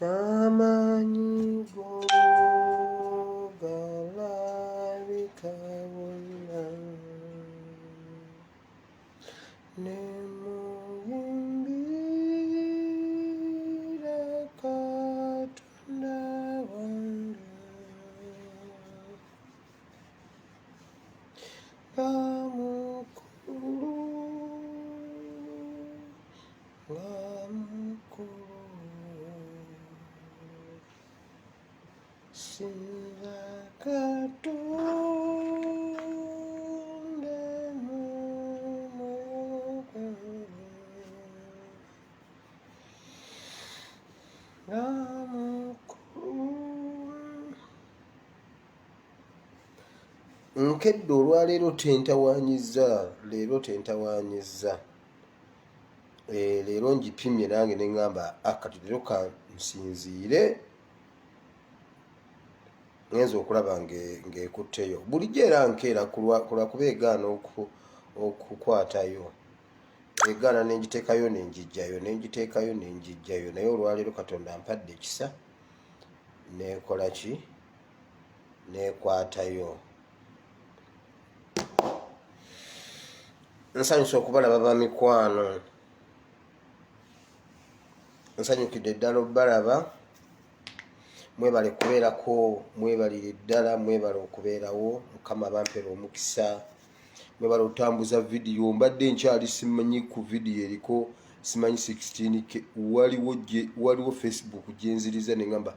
amanyi go galabika wonna ne muyimbira Katonda wange ngamukulu sinza Katonda nkedde olwaleero tentawaanyiza leero njipimye nange neŋŋamba akati leero kansinziire ngenza okulaba ng'ekutteyo bulijjo era nkeera kulwa kuba egaana okukwatayo egaana nenjiteekayo nenjijjayo naye olwaleero Katonda ampadde ekisa nekola ki nekwatayo. Nsanyusa okubalaba bamikwano, nsanyukidde ddala obbalaba. Mwebale kubeerako, mwebalire ddala, mwebale okubeerawo. Mukama bampeera omukisa. Mwebale otambuza vidiyo. Mbadde nkyali simanyi ku vidiyo eriko simanyi 16K. Waliwo Facebook gyenziriza neŋŋamba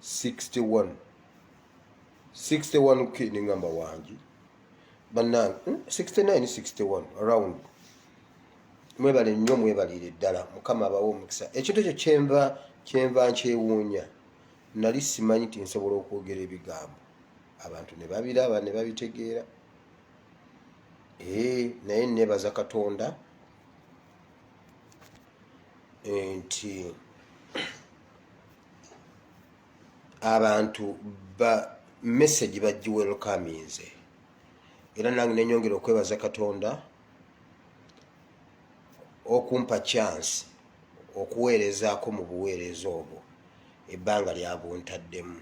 61K neŋŋamba wangi bannange 69-61 around. Mwebale nnyo, mwebalire ddala. Mukama abawo omukisa. Ekintu ekyo kyenva nkyewuunya. Nali simanyi nti nsobola okwogera ebigambo abantu ne babiraba ne babitegeera. Naye neebaza Katonda nti abantu message bagiwelkaminze era nange nenyongera okwebaza Katonda okumpa chance okuweerezaako mu buweereza obwo ebbanga lyabuntaddemu.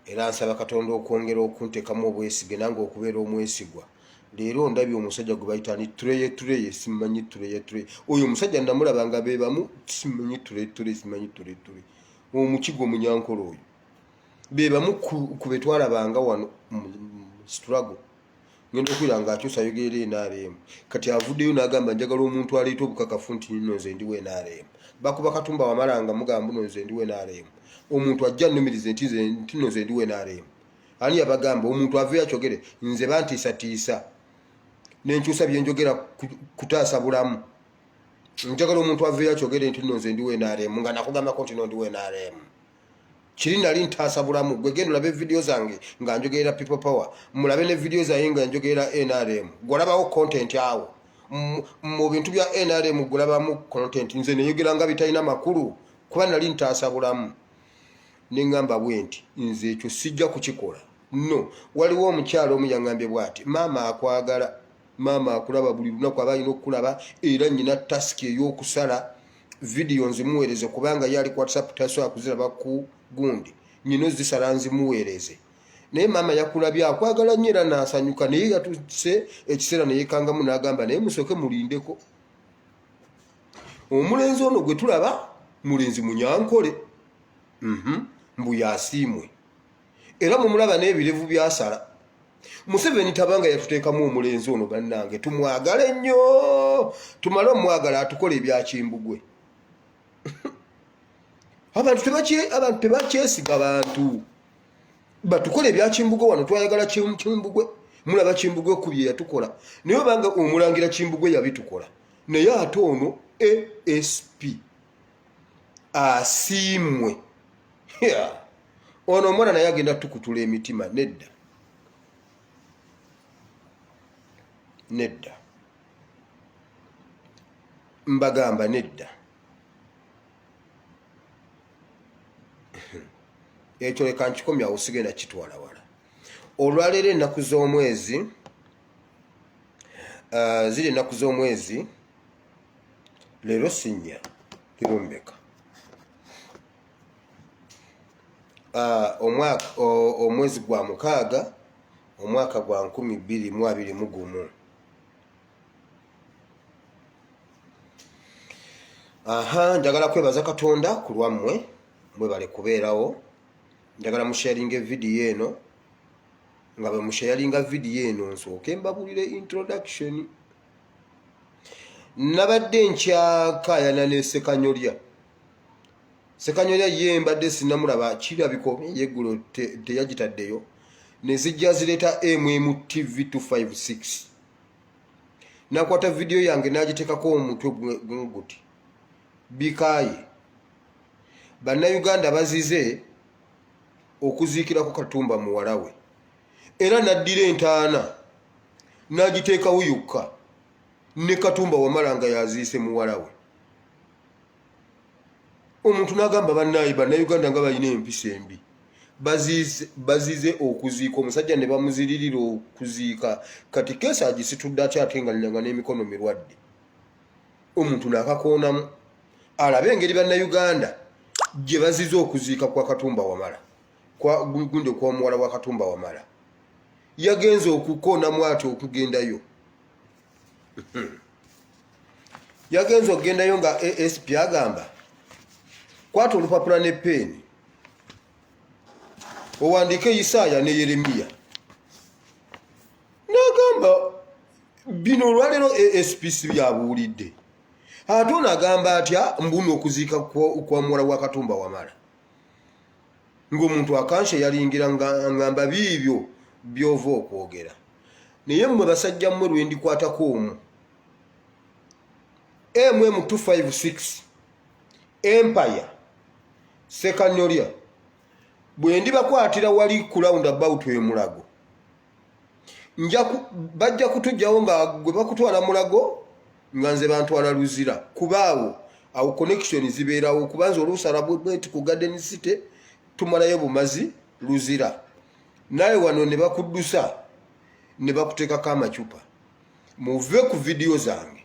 Era nsaba Katonda okwongera okunteekamu obwesige nange okubeera omwesigwa. Leero ndabye omusajja gwe bayita ni Tureye, simanyi Tureye. Oyo omusajja namulabanga be bamu, simanyi Tureye, simanyi Tureye. Omukigo omunyankolo oyo be bamu ku be twalabanga wano struggle. Ngenda okwira ng'akyusa ayogerera NRM. Kati avuddeyo n'agamba njagala omuntu aleeta obukakafu nti nno nze ndiwe NRM. Bakuba Katumba Wamalanga mugamba nno nze ndiwe NRM. Omuntu ajja nnumirize nti nno nze ndiwe NRM. Ani yabagamba omuntu aveyo akyogere nze bantiisatiisa nenkyusa bye njogera kutaasa bulamu. Njagala omuntu aveyo akyogere nti nno nze ndiwe NRM nga nakugambako nti nno ndiwe NRM. Kiri nali ntaasa bulamu. Gwe genda olabe video zange nga njogerera people power. Mulabe ne video zange nga njogerera NRM. Gwolabawo content awo. Mu bintu bya NRM gulabamu content. Nze neyogera nga bitalina makulu kuba nali ntaasa bulamu. Neŋŋamba bwenti nze ekyo sijja kukikola. No, waliwo omukyalo omu yangambye bw'ati, maama akwagala, maama akulaba buli lunaku aba alina okulaba era nnyina task ey'okusala video nzimuweereze kubanga yali ku WhatsApp tasobola kuziraba ku gundi. Nyino zisala nzimuweereze. Naye maama yakulabye akwagala nnyo era n'asanyuka naye yatuse ekiseera ne yeekangamu n'agamba naye musooke mulindeko. Omulenzi ono gwe tulaba mulenzi munyankole. Mbu yasiimwe. Era mumulaba n'ebirevu byasala. Museveni tabanga yatuteekamu omulenzi ono bannange tumwagale nnyo. Tumale omwagala atukole ebya Kimbugwe. Abantu tebakyesiga abantu. Batukole ebya Kimbugwe wano twayagala Kimbugwe. Mulaba Kimbugwe ku bye yatukola. Naye banga omulangira Kimbugwe yabitukola. Naye ate ono ASP asiimwe. Ono omwana naye agenda tukutula emitima. Nedda. Mbagamba nedda. Ekyo leka nkikomya awo sigenda kitwala wala. Olwaleero ennaku z'omwezi ziri ennaku z'omwezi leero sinnya leero mbeka omwezi gwa mukaaga omwaka gwa 2021. Njagala kwebaza Katonda ku lwammwe mwebale kubeerawo. Njagala musharinga vidiyo eno, nga bwe musharinga vidiyo eno nsooke mbabulire introduction. Nabadde nkyakaayana ne Sekanyolya. Sekanyolya ye mbadde sinamulaba kirabiko yeggulo teyagitaddeyo ne zijja zireeta MMTV 256. Nakwata vidiyo yange n'agiteekako omutwe guti bikaaye bannayuganda bazize okuziikirako Katumba muwala we, era naddira entaana n'agiteekawo yokka ne Katumba Wamala nga yaziise muwala we. Omuntu n'agamba bannayuganda nga balina empisa embi, bazize okuziika omusajja ne bamuziririra okuziika, kati keesa agisitudde atya ate nga n'emikono mirwadde. Omuntu n'akakoonamu alabe engeri bannayuganda gye bazize okuziika kwa Katumba Wamala, kwa gunde kwa muwala wa Katumba Wamala. Yagenze okukoonamu ati okugendayo. Yagenze okugendayo nga ASP agamba kwata olupapula ne peeni owandiike Isaaya ne Yeremiya. N'agamba bino olwaleero ASP si byabuulidde. Ate ono agamba atya mbuno okuziika kwa muwala wa Katumba Wamala. Ng'omuntu akanshe yalingira ngamba biibyo byova okwogera. Naye mmwe basajja mmwe lwe ndikwatako omu. MM256 Empire Sekanyolya bwe ndibakwatira wali ku roundabout e Mulago, bajja kutujjawo nga gwe bakutwala Mulago nga nze bantwala Luzira, kubaawo awo connection zibeerawo, kubanza olusala bweti ku Garden City tumalayo bumazi Luzira, naye wano ne bakuddusa ne bakuteekako amacupa. Muve ku vidiyo zange,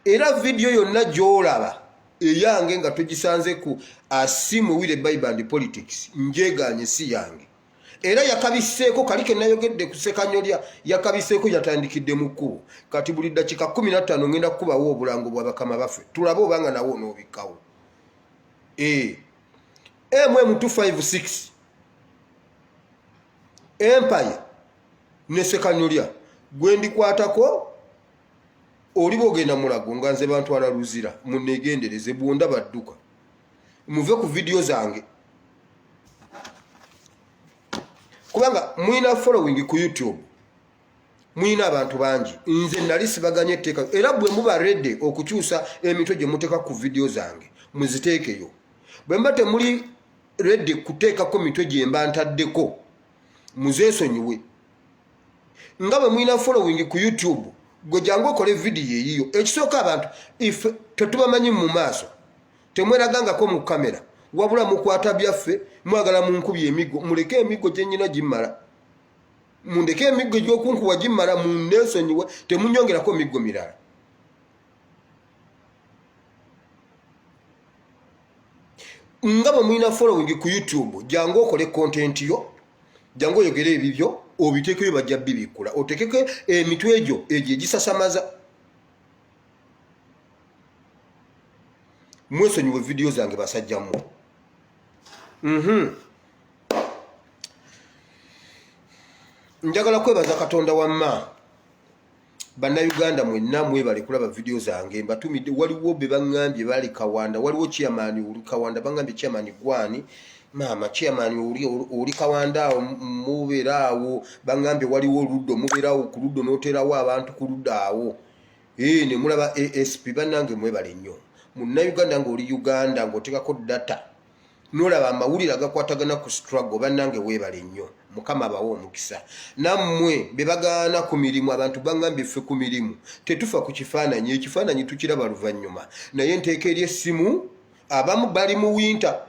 era vidiyo yonna gy'olaba eyange nga tugisanze ku Asimu Wile Bible and Politics njeeganye si yange. Era yakabiseeko kalike nayogedde ku Sekanyolya, yakabiseeko yatandikidde mu kkubo. Kati buli dakika 15 ngenda kukubawo obulango bwa bakama baffe, tulabe obanga nawo n'obikawo. MM256 Empire ne Sekanyolya gwe ndikwatako oli bogenda Mulago nga nze bantwala Luzira, munegendereze bwonda badduka. Muve ku vidiyo zange kubanga mwina following ku YouTube, mwina abantu bangi. Nze nali sibaganye etteeka, era bwe muba ready okukyusa emitwe gye muteeka ku vidiyo zange muziteekeyo. Bwe mba temuli ready kuteekako mitwe gye mba ntaddeko muzeesonyiwe. Nga bwe mwina following ku YouTube, gwe jangu okole vidiyo eyiyo. Ekisooka abantu ife tetubamanyi mu maaso, temweragangako mu kamera, wabula mukwata byaffe mwagala munkubye emigo. Muleke emigo gye nnyina gimmala, mundeke emigo gy'okunkuwa gimmala, munneesonyiwe, temunyongerako emigo mirala. Nga bwe mwina following ku YouTube, jangu okole content yo, jangu oyogere ebibyo obiteekeyo bajja bibikula, otekeke emitwe egyo egisasamaza. Mwesonyiwe vidiyo zange basajjamu. Njagala kwebaza Katonda wamma. Bannayuganda mwenna mwebale kulaba vidiyo zange mbatumidde. Waliwo be baŋŋambye bali Kawanda, waliwo chairman uli Kawanda, baŋŋambye chairman gwani mama chairman uli Kawanda awo mubeeraawo, baŋŋambye waliwo oluddo mubeeraawo ku luddo n'oteerawo abantu ku luddo awo. Ne mulaba ASP. Bannange mwebale nnyo. Munnayuganda ng'oli Uganda ng'oteekako data n'olaba amawulire agakwatagana ku struggle, bannange weebale nnyo. Mukama abawo omukisa. Nammwe be bagaana ku mirimu, abantu baŋŋambye ffe ku mirimu tetufa ku kifaananyi, ekifaananyi tukiraba luvannyuma. Naye nteeka eri essimu, abamu bali mu winter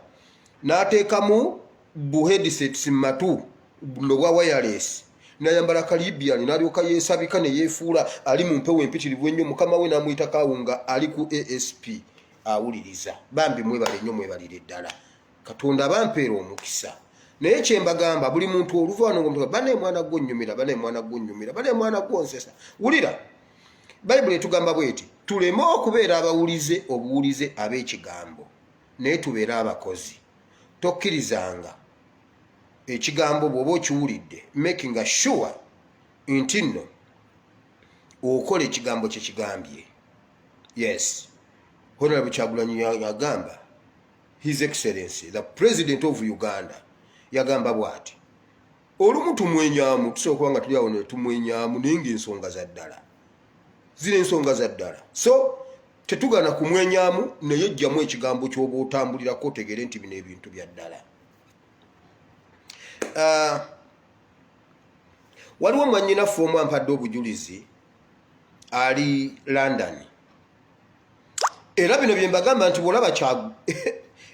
n'ateekamu bu headsets mu matu bwa wireless, n'ayambala Caribbean n'alyoka yeesabika ne yeefuula ali mu mpewo empitirivu ennyo. Mukama we n'amuyita Kawunga ali ku ASP awuliriza. Bambi mwebale nnyo, mwebalire ddala. Katonda bampeera omukisa. naye kyembagamba buli muntu oluvaano ngomuntu bane mwana gwo nnyumira bane mwana gwo nnyumira bane mwana gwo nsesa wulira bayibuli etugamba bweti tuleme okubeera abawulize obuwulize ab'ekigambo naye tubeere abakozi tokkirizanga ekigambo bw'oba okiwulidde making sure nti nno okola ekigambo kyekigambye. Yes, Honorable Kyagulanyi yagamba His Excellency the President of Uganda yagamba bwati olumu tumwenyamu tusooka nga tuli awo ne tumwenyamu naye ng'ensonga za ddala zino ensonga za ddala so tetugana kumwenyamu naye ejjamu ekigambo ky'oba otambulirako otegere nti bino ebintu bya ddala. Waliwo mwannyinaffe omu ampadde obujulizi ali London era bino bye mbagamba nti bw'olaba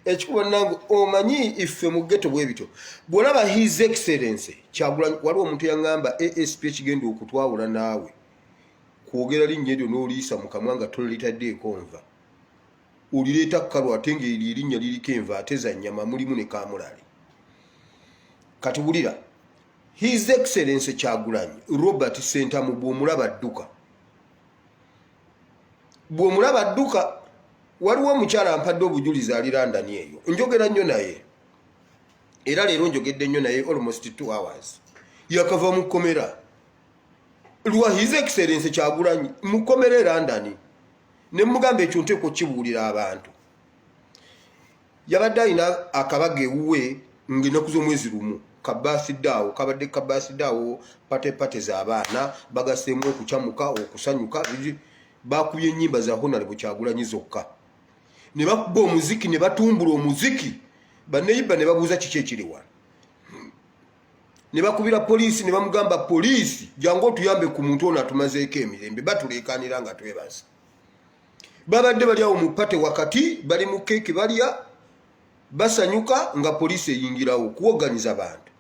ekikuba nange omanyi iffe mu ghetto bwe bityo bw'olaba His Excellency Kyagulanyi waliwo omuntu yangamba ASP ekigenda okutwawula naawe kwogera linnya eryo n'oliisa mu kamwa nga tolitaddeeko nva olireeta kkalu ate ng'eri erinnya liriko enva ate za nnyama mulimu ne kaamulali. Kati wulira His Excellency Kyagulanyi Robert Sentamu bw'omulaba dduka waliwo omukyala ampadde obujulizi ali London eyo njogera nnyo naye era leero njogedde nnyo naye almost 2 hours yakava mu kkomera lwa His Excellency Kyagulanyi mu kkomera e London ne mugamba ekyo nteeko kibuulira abantu yabadde alina akabaga ewuwe ng'ennaku z'omwezi lumu kabaasidaawo kabadde kabaasidaawo pate z'abaana bagaseemu okukyamuka okusanyuka bakubye ennyimba za Honorable Kyagulanyi zokka ne bakuba omuziki ne batumbula omuziki banneyiba ne babuuza kiki ekiri wano ne bakubira poliisi ne bamugamba poliisi jangu otuyambe ku muntu ono atumazeeko emirembe batuleekaanira nga twebaza babadde bali awo mu pate wakati bali mu keeki balya basanyuka nga poliisi eyingirawo kuwoganiza bantu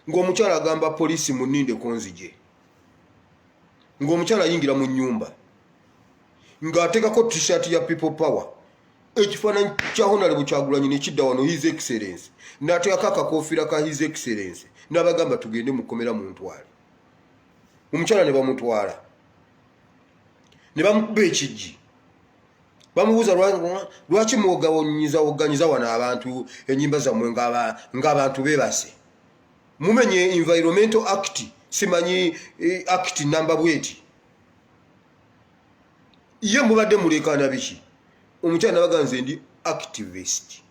ng'omukyala agamba poliisi muninde konzije ng'omukyala ayingira mu nnyumba ng'ateekako t-shirt ya people power ekifaananyi kya Honorable Kyagulanyi ne kidda wano His Excellency n'ateekako akakofiira ka His Excellency n'abagamba tugende mu kkomera mu ntwale omukyala ne bamutwala ne bamukuba ekijji bamubuuza lwaki muwoganyiza wano abantu ennyimba zammwe ng'abantu beebase mumenye Environmental Act simanyi act namba bweti ye mubadde mulekaana biki omukyala nabaganze ndi activist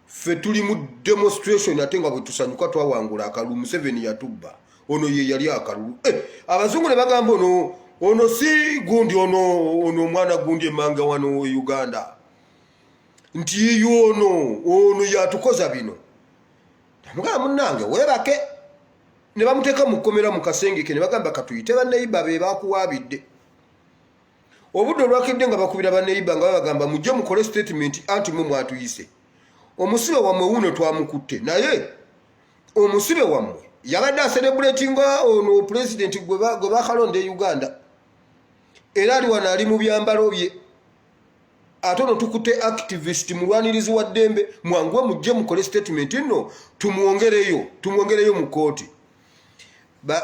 ffe tuli mu demonstration ate nga bwe tusanyuka twawangula akalulu Museveni yatubba ono ye yali akalulu abazungu ne bagamba ono si gundi ono omwana gundi emanga wano Uganda nti ono yatukoza bino namugamba munnange weebake ne bamuteeka mu kkomera mu kasengeke ne bagamba katuyite banneyiba be bakuwaabidde obudde olwakedde nga bakubira banneyiba nga babagamba mujje mukole statement anti mwe mwatuyise omusibe wammwe wuno twamukutte naye omusibe wammwe yabadde aserebulatinga ono pulezidenti gwe bakalonda e Uganda era ali wano ali mu byambalo bye ate ono tukutte activist mulwanirizi wa ddembe mwanguwe mujje mukole statement nno tumwongereyo mu kooti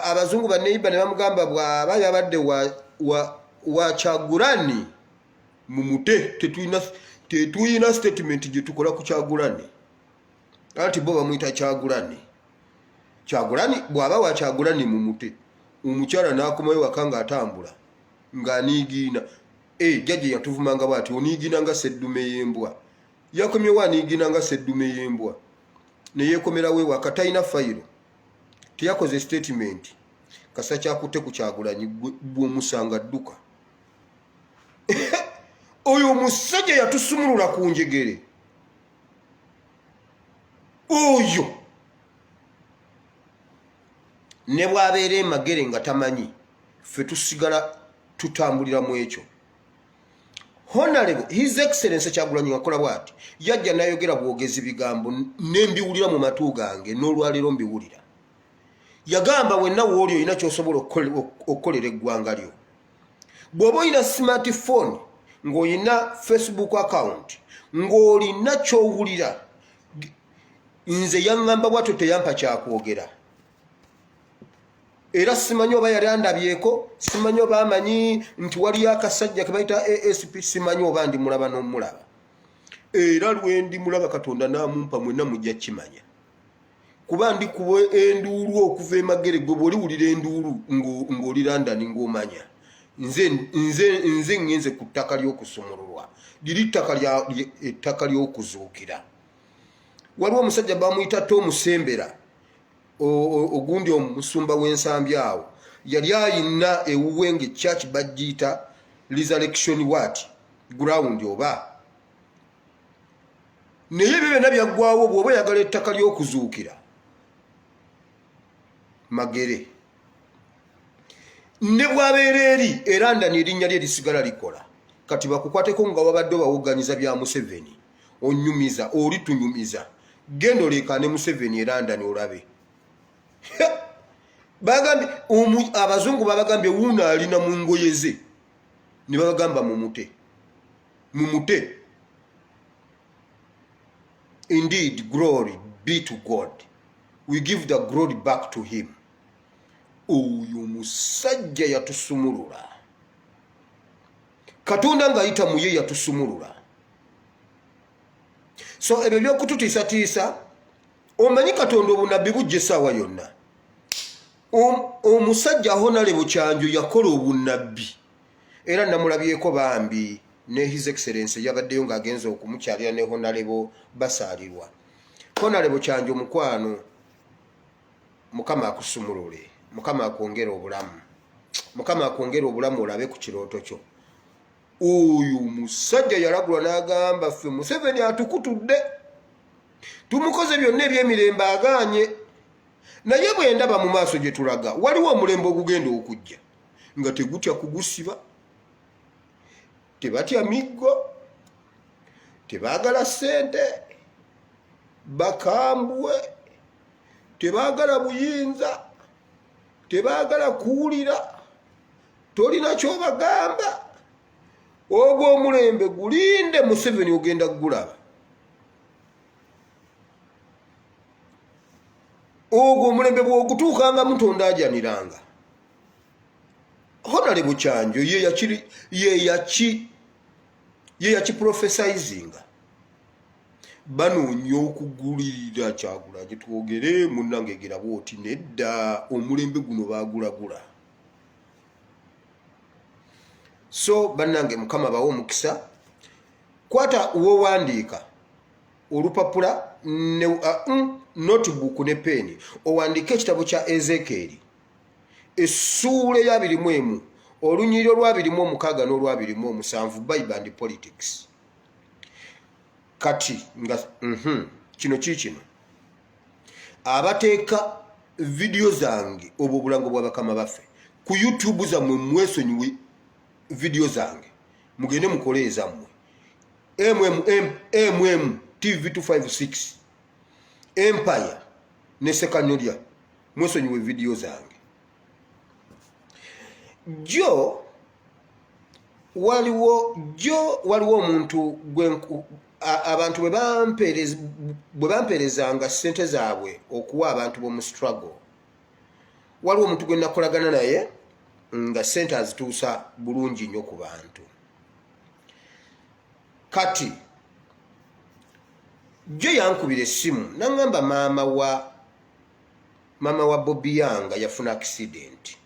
abazungu banneyiba ne bamugamba bw'aba yabadde wa Kyagulanyi mumute tetuyina statement gye tukola ku Kyagulanyi anti bo bamuyita Kyagulanyi bw'aba wa Kyagulanyi mumute omukyala n'akomayo waka ng'atambula ng'aniigiina jjajja yatuvumanga bw'ati oniigiina nga seddume y'embwa yakomyewo aniigiina nga seddume y'embwa ne yeekomerawo ewaka talina fayiro teyakoze statement kasa kyakutte ku Kyagulanyi bw'omusanga dduka oyo omusajja yatusumulula ku njegere oyo ne bw'abeera emagere nga tamanyi ffe tusigala tutambulira mu ekyo. Honorable His Excellency Kyagulanyi akola bw'ati yajja n'ayogera bwogezi bigambo nembiwulira mu matu gange n'olwaleero mbiwulira yagamba wenna wooli olina ky'osobola okukolera eggwanga lyo bw'oba olina smartphone ng'olina Facebook account ng'olina ky'owulira nze yaŋŋamba bwatyo teyampa kyakwogera era simanyi oba yali andabyeko simanyi oba amanyi nti waliyo akasajja ke bayita ASP simanyi oba ndi mulaba n'omulaba era lwendi mulaba Katonda n'amumpa mwenna mujja kimanya kuba ndi kuba enduulu okuva emagere gwe bw'oliwulira enduulu ng'oli London ng'omanya nze ngenze ku ttaka ly'okusumululwa liri ettaka ly'okuzuukira waliwo omusajja bamuyita Tom Sembera ogundi omusumba w'ensambi awo yali ayina ewuwe ng'echurch bagiyita resurrection what ground oba naye ebyo byonna byaggwawo bw'oba oyagala ettaka ly'okuzuukira magere ne bw'abeera eri era ndani erinnya lye lisigala likola kati bakukwateko nga wabadde bawuganyiza bya Museveni onyumiza oli tunyumiza genda oleekaane Museveni era ndani olabe bagambye abazungu babagambye wuuna alina mu ngoye ze ne babagamba mumute indeed glory be to God we give the glory back to him oyo musajja yatusumulula Katonda ng'ayita mu ye yatusumulula so ebyo by'okututiisatiisa omanyi Katonda obunabbi bujja essaawa yonna omusajja Honorable Kyanjo yakola obunabbi era namulabyeko bambi ne His Excellency yabaddeyo ng'agenza okumukyalira ne Honorable basaalirwa Honorable Kyanjo mukwano Mukama akusumulule Mukama akwongera obulamu Mukama akwongera obulamu olabe ku kirooto kyo oyo musajja yalagulwa n'agamba ffe Museveni atukutudde tumukoze byonna eby'emirembe agaanye naye bwe ndaba mu maaso gye tulaga waliwo omulembe ogugenda okujja nga tegutya kugusiba tebatya miggo tebaagala ssente bakambwe tebaagala buyinza tebaagala kuwulira tolina kyobagamba ogwo omulembe gulinde Museveni ogenda gulaba ogwo omulembe bw'ogutuukanga Mutonda ajaniranga Honorable Kyanjo ye yakiprofesizinga banoonya okugulirira Kyagulanyi twogere munnange gira bwoti nedda omulembe guno baagulagula so bannange Mukama bawo omukisa kwata wowandiika olupapula ne notebook ne peni owandiika ekitabo kya Ezekieri essuula ya 21 olunyiriri olwa 26 n'olwa 27 Bible and Politics kati nga kino kikino abateeka video zange obwo obulango bwa bakama baffe ku YouTube zammwe mwesonyiwe video zange mugende mukole ezammwe MMM TV 256 Empire ne Sekanyolia mwesonyiwe video zange waliwo omuntu abantu bwe bamperezanga ssente zaabwe okuwa abantu b'omu struggle waliwo omuntu gwe nakolagana naye nga ssente azituusa bulungi nnyo ku bantu kati yankubira essimu naŋŋamba maama wa Bobby Yanga yafuna accident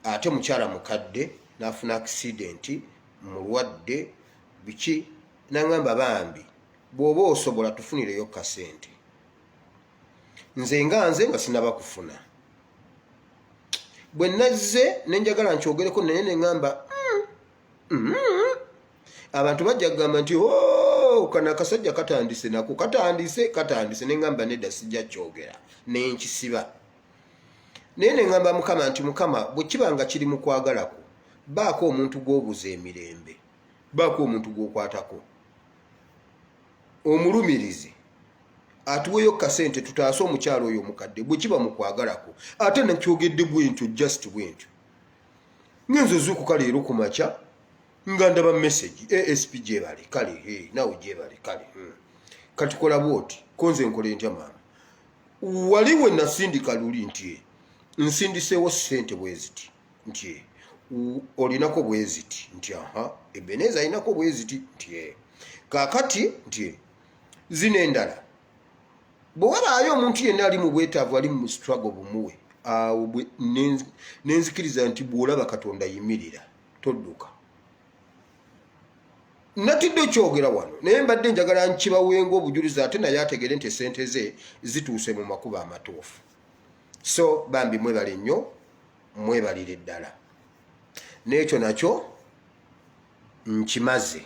ate mukyala mukadde n'afuna accident mulwadde biki naŋŋamba bambi bw'oba osobola tufunireyo kasente nze nga sinaba kufuna bwe nazze nenjagala nkyogereko naye neŋŋamba abantu bajja kugamba nti kana akasajja katandise nako katandise neŋŋamba nedda sijja kyogera nenkisiba naye neŋŋamba Mukama nti Mukama bwe kiba nga kiri mu kwagalako baako omuntu gw'obuza emirembe baako omuntu gw'okwatako omulumirizi atuweeyo kasente tutaase omukyalo oyo omukadde bwe kiba mu kwagalako ate nakyogedde bwentyo just bwentyo ngenzo zuukuka leero ku makya nga ndaba message ASP gyebali kale nawe gyebali kale kati kola bwoti konze nkole ntya maama waliwe nasindika luli nti nsindiseewo ssente bweziti nti olinako bweziti nti aha Ebeneza alinako bweziti nti kakati nti zino endala bwe wabaayo omuntu yenna ali mu bwetaavu ali mu struggle bumuwe awo nenzikiriza nti bw'olaba Katonda yimirira todduka natidde kyogera wano naye mbadde njagala nkibawenga obujulizi ate naye ategere nti sente ze zituuse mu makubo amatuufu so bambi mwebale nnyo mwebalire ddala n'ekyo nakyo nkimaze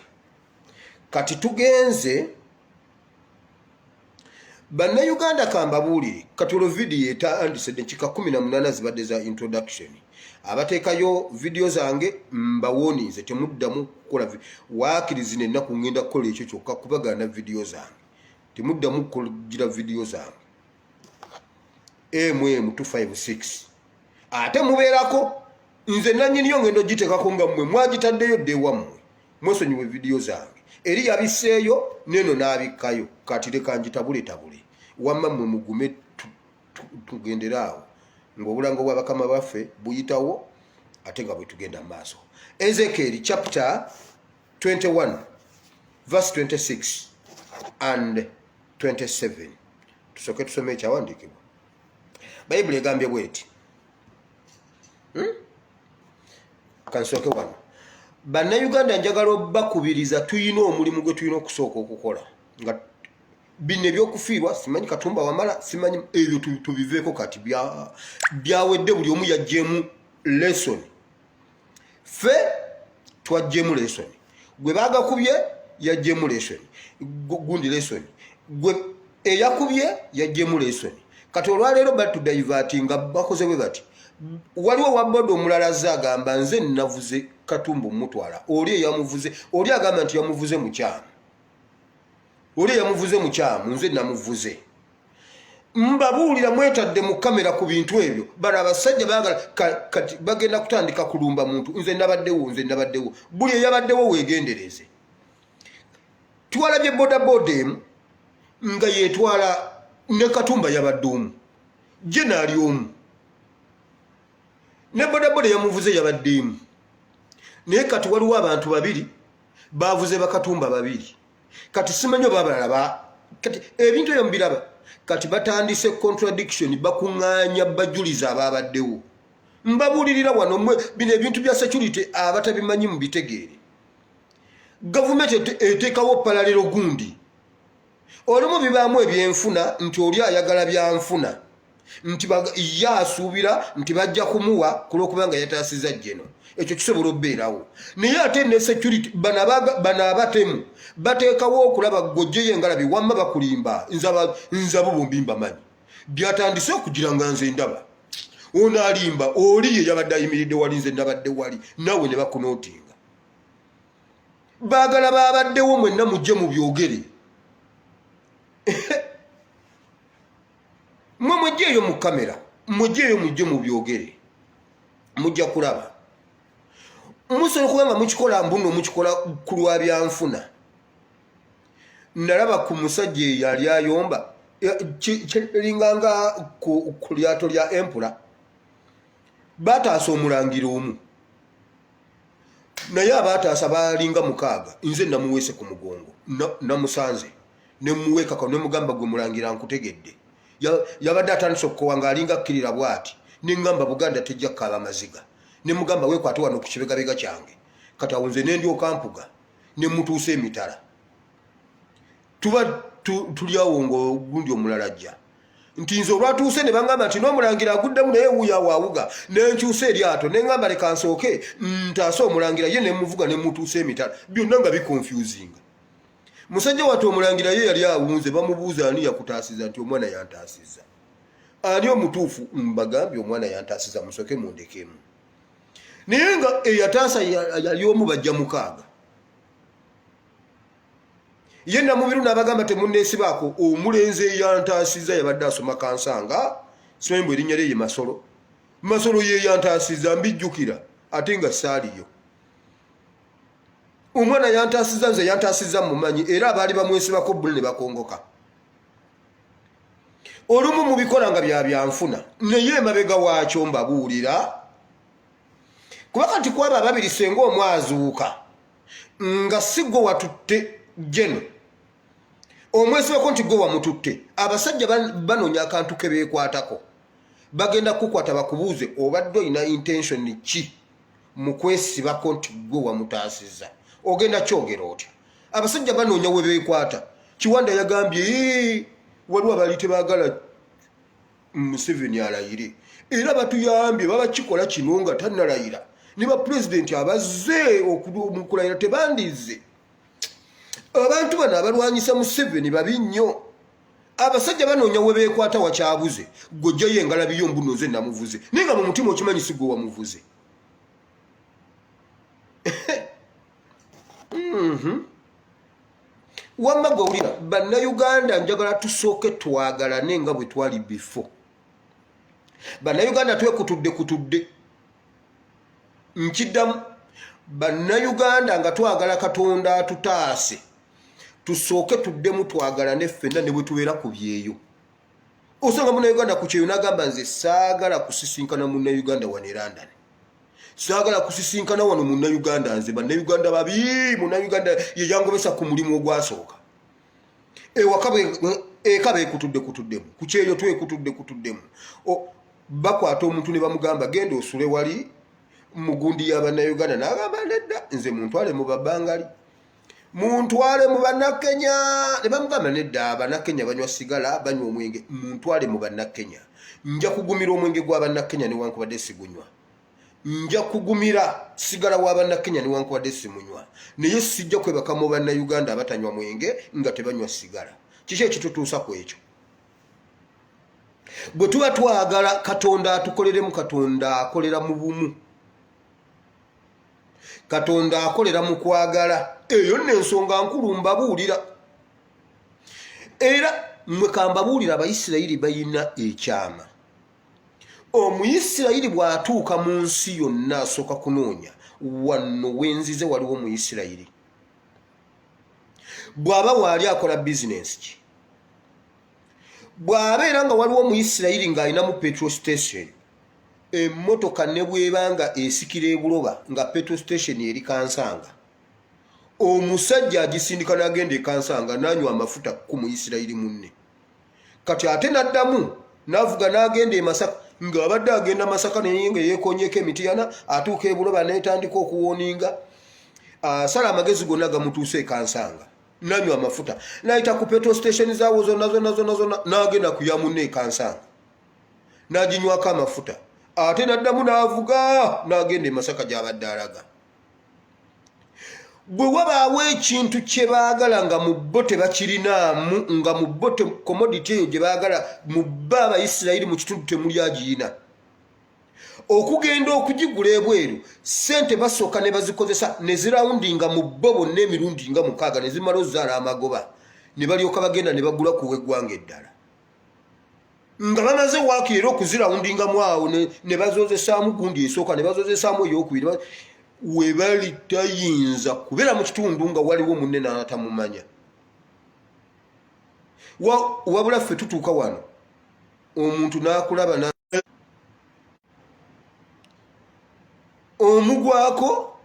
kati tugenze bannayuganda kambabuulire katulo vidiyo etandise dakika 18 zibadde za introduction abateekayo vidiyo zange mbawonize temuddamu kukola waakiriza ennaku ngenda kukola ekyo kyokka kubagana vidiyo zange temuddamu kugira vidiyo zange MM256 ate mubeerako nze nannyiniyo ngendo giteekako nga mmwe mwagitaddeyo dde wammwe mwesonyiwe vidiyo zange eri yabiseeyo neno n'abikkayo kati leka ngitabule wamma mmwe mugume tugenderaawo ng'obulango bwa bakama baffe buyitawo ate nga bwe tugenda mu maaso Ezekiel chapter 21 verse 26 and 27 tusooke tusome ekyawandiikibwa bayibuli egambye bweti kansooke wano bannayuganda njagala obbakubiriza tuyina omulimu gwe tulina okusooka okukola nga bino ebyokufiirwa simanyi Katumba wamala simanyi ebyo tubiveeko kati byawedde buli omu yajjeemu lesson fe twajjeemu lesson gwe baagakubye yajjeemu lesson gundi lesson gwe eyakubye yajjeemu lesson kati olwaleero batudaivatinga bakoze bwe bati waliwo wabboda omulala azze agamba nze navuze Katumba omutwala oli eyamuvuze oli agamba nti yamuvuze mukyamu oli eyamuvuze mukyamu nze namuvuze mbabuulira mwetadde mu kamera ku bintu ebyo bano abasajja baagala kati bagenda kutandika kulumba muntu nze nabaddewo buli eyabaddewo weegendereze twalabye bodaboda emu nga yeetwala ne Katumba yabadde omu gye naali omu ne bodaboda yamuvuze yabadde emu naye kati waliwo abantu babiri bavuze Bakatumba babiri kati simanyi oba abalala kati ebintu ebyo mbiraba kati batandise contradiction bakuŋŋaanya bajuliza abaabaddewo mbabuulirira wano mmwe bino ebintu bya security abatabimanyi mu bitegeere gavumenti eteekawo palalero gundi olumu bibaamu ebyenfuna nti oli ayagala byanfuna nti ye asuubira nti bajja kumuwa ku lw'okubanga yataasiza jjeno ekyo kisobola obbeerawo naye ate ne security bano abatemu bateekawo okulaba ggojjeyo engalabi wamma bakulimba nzabo bombi mbamanyi byatandise okugira nga nze ndaba ono alimba oli ye yabadde ayimiridde wali nze nabadde wali nawe ne bakunootinga baagala baabaddewo mwenna mujje mu byogere mwe mujjeeyo mu kamera mujjeeyo mujje mu byogere mujja kulaba musobola okuba nga mukikola mbuno mukikola ku lwa byanfuna nalaba ku musajja eyo yali ayomba kiringanga ku lyato lya empula bataasa omulangira omu naye abaataasa balinga 6 nze namuweese ku mugongo namusanze nemuweekako nemugamba gwe mulangira nkutegedde yabadde atandise okukowa ng'alinga kkirira bw'ati neŋŋamba Buganda tejja kkaaba maziga nemugamba weekwate wano ku kibegabega kyange kati awo nze nendyoka mpuga nemutuusa emitala tuba tulyawo ng'ogundi omulala ajja nti nze olwatuuse ne baŋŋamba nti n'omulangira aguddemu naye wuuyo awawuga nenkyusa eryato neŋŋamba leka nsooke ntaase omulangira ye nemuvuga nemutuusa emitala byonna nga bikonfusinga musajja wati omulangira ye yali awunze bamubuuza ani yakutaasiza nti omwana yantaasiza ani omutuufu mbagambye omwana yantaasiza musooke mundekemu naye nga eyataasa yali omu bajja 6 ye namubiru n'abagamba temunneesibaako omulenzi yantaasiza yabadde asoma kansanga simanyi bwe erinnya lye ye masolo ye yantaasiza mbijjukira ate nga saaliyo omwana yantasiza nze yantasiza mumanyi era abaali bamwesibako buli ne bakongoka olumu mubikola nga byanfuna naye emabega waakyo mbabuulira kuba kati kwaba ababiri senga omwazuuka nga si gwe watutte jeno omwesibako nti gwe wamututte abasajja banoonya akantu ke beekwatako bagenda kukwata bakubuuze obadde olina intention ki mu kwesibako nti gwe wamutaasizza ogenda kyogera otya abasajja banoonya we beekwata Kiwanda yagambye waliwo abali tebaagala Museveni alayire era batuyambye babakikola kino nga tannalayira ne bapulezidenti abazze okulayira tebandize abantu bano abalwanyisa Museveni babi nnyo abasajja banoonya we beekwata wakyabuze gojjayo engalabiyo mbunoze namuvuze naye nga mu mutima okimanyi si gwe wamuvuze wamma gowulira bannayuganda njagala tusooke twagalane nga bwe twali before bannayuganda twekutudde nkiddamu bannayuganda nga twagala Katonda atutaase tusooke tuddemu twagalane ffenna ne bwe tubeera ku byeyo osanga munnayuganda ku kyeyo n'agamba nze saagala kusisinkana munnayuganda wano e London saagala kusisinkana wano munnayuganda nze bannayuganda babi munnayuganda ye yangobesa ku mulimu ogwasooka eka beekutuddemu ku kyeyo twekutuddemu bakwata omuntu ne bamugamba genda osule wali mugundi y'abannayuganda n'agamba nedda nze muntwale mu Babangali muntwale mu Bannakenya ne bamugamba nedda Abannakenya banywa sigala banywa omwenge muntwale mu Bannakenya nja kugumira omwenge gw'Abannakenya newankubadde sigunywa nja kugumira sigala w'Abannakenya newankubadde simunywa naye sijja kwebaka mu Bannayuganda abatanywa mwenge nga tebanywa sigala kiki ekitutuusa ku ekyo bwe tuba twagala Katonda atukoleremu Katonda akolera mu bumu Katonda akolera mu kwagala eyo n'ensonga nkulu mbabuulira era mwe kambabuulira Abayisirayiri bayina ekyama Omuyisirayiri bw'atuuka mu nsi yonna asooka kunoonya wano wenzize waliwo Omuyisirayiri bw'aba waali akola bizinesi ki bw'abeera nga waliwo Omuyisirayiri ng'alina mu petrol station emmotoka ne bw'ebanga esikira ebuloba nga petrol station eri Kansanga omusajja agisindika n'agenda e Kansanga n'anywa amafuta ku Muyisirayiri munne kati ate n'addamu n'avuga n'agenda e Masaka ng'abadde agenda Masaka naye nga yeekonyeeko emitiyana atuuka ebuloba n'etandika okuwooninga asala amagezi gonna gamutuuse e Kansanga n'anywa amafuta n'ayita ku petrol station zaawo zonna n'agenda kuya munne e Kansanga n'aginywako amafuta ate n'addamu n'avuga n'agenda e Masaka gy'abadde alaga bwe wabaawo ekintu kye baagala nga mu bo tebakirinaamu nga mu bo commodity eyo gye baagala mu bo Abayisirayiri mu kitundu temuli agiyina okugenda okugigula ebweru ssente basooka ne bazikozesa ne zirawundinga mu bo bonna emirundi nga 6 ne zimala ozaala amagoba ne balyoka bagenda ne bagula kuwa eggwanga eddala nga bamaze waaki era okuzirawundingamu awo ne bazozesaamu gundi esooka ne bazozesaamu eyokubiri we bali tayinza kubeera mu kitundu nga waliwo munne n'atamumanya wabula ffe tutuuka wano omuntu n'akulaba omugwako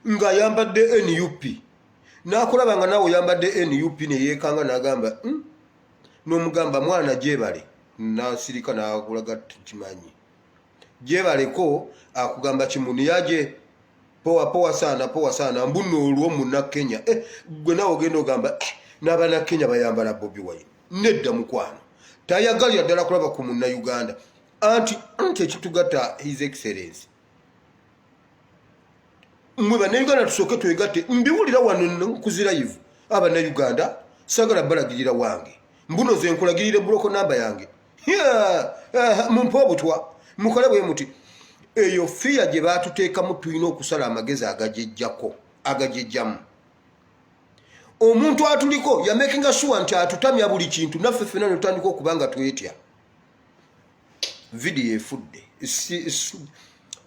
ng'ayambadde NUP n'akulaba nga naawe oyambadde NUP ne yeekanga n'agamba n'omugamba mwana gyebale n'asirika n'akulaga kimanyi gyebaleko akugamba kimuni yaje powa sana mbuno olwo Munnakenya gwe naawe ogenda ogamba n'Abannakenya bayambala Bobi Wine nedda mukwano tayagalira ddala kulaba ku Munnayuganda anti ekitugatta His Excellency mwe Bannayuganda tusooke twegatte mbiwulira wano kuzirayivu Abannayuganda sagala balagirira wange mbuno ze nkulagirire buloko namba yange mumpe obutwa mukole bwe muti eyo fiya gye baatuteekamu tulina okusala amagezi agajejjamu omuntu atuliko yamakinga sure nti atutamya buli kintu naffe ffenna ne tutandika okuba nga twetya vidiyo efudde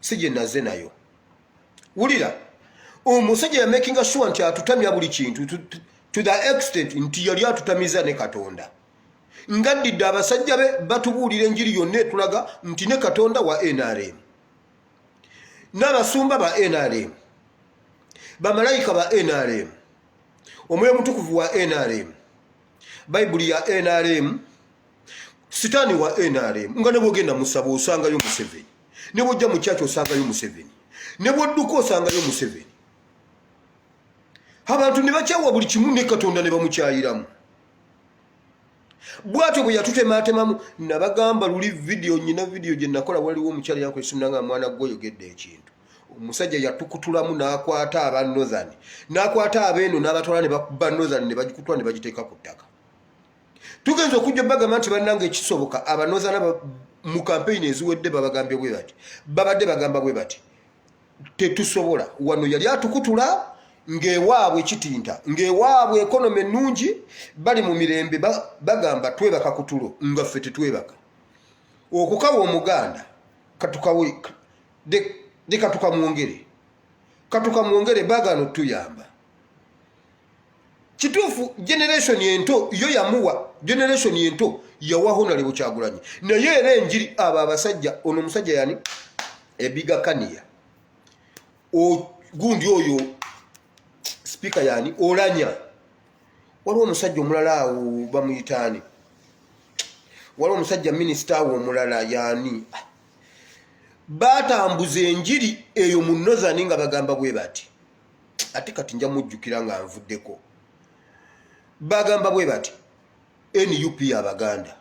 si gye naze nayo wulira omusajja ya making sure nti atutamya buli kintu to the extent nti yali atutamiza ne Katonda. Ngaddidde abasajja be batubuulira enjiri yonna etulaga nti ne Katonda wa NRM, n'abasumba ba NRM, bamalayika ba NRM, omwoyo mutukuvu wa NRM, bayibuli ya NRM, sitaani wa NRM. Nga ne bwogenda musaba osangayo Museveni, ne bwojja mu kyaki osangayo Museveni, ne bwodduka osangayo Museveni. Abantu ne bakyawa buli kimu ne Katonda ne bamukyayiramu. Bwatyo bwe yatutematemamu. Nabagamba luli video, nyina video gye nakola, waliwo omukyala yakwesumna nga mwana gwoyogedde ekintu. Omusajja yatukutulamu n'akwata aba Northern, n'akwata abeeno n'abatwala ne bakuba Northern ne bagikutula ne bagiteeka ku ttaka. Tugenza okujja bagamba nti bannanga ekisoboka aba Northern mu campaign eziwedde babagambye bwe bati, babadde bagamba bwe bati tetusobola. Wano yali atukutula ng'ewaabwe kitinta, ng'ewaabwe economy ennungi, bali mu mirembe bagamba twebaka kutulo nga ffe tetwebaka. Okukawa omuganda katukawe de katukamwongere bagano tuyamba. Kituufu generation ento yo yamuwa, generation ento yawaho Honorable Kyagulanyi. Naye era enjiri aba abasajja, ono musajja yani Ebiga Kania gundi oyo speaker yani Olanya, waliwo omusajja omulala awo bamuyitaani, waliwo omusajja minister awo omulala yani batambuza enjiri eyo mu Northern nga bagamba bwe bati, ate kati nja mujjukira nga nvuddeko. Bagamba bwe bati NUP abaganda,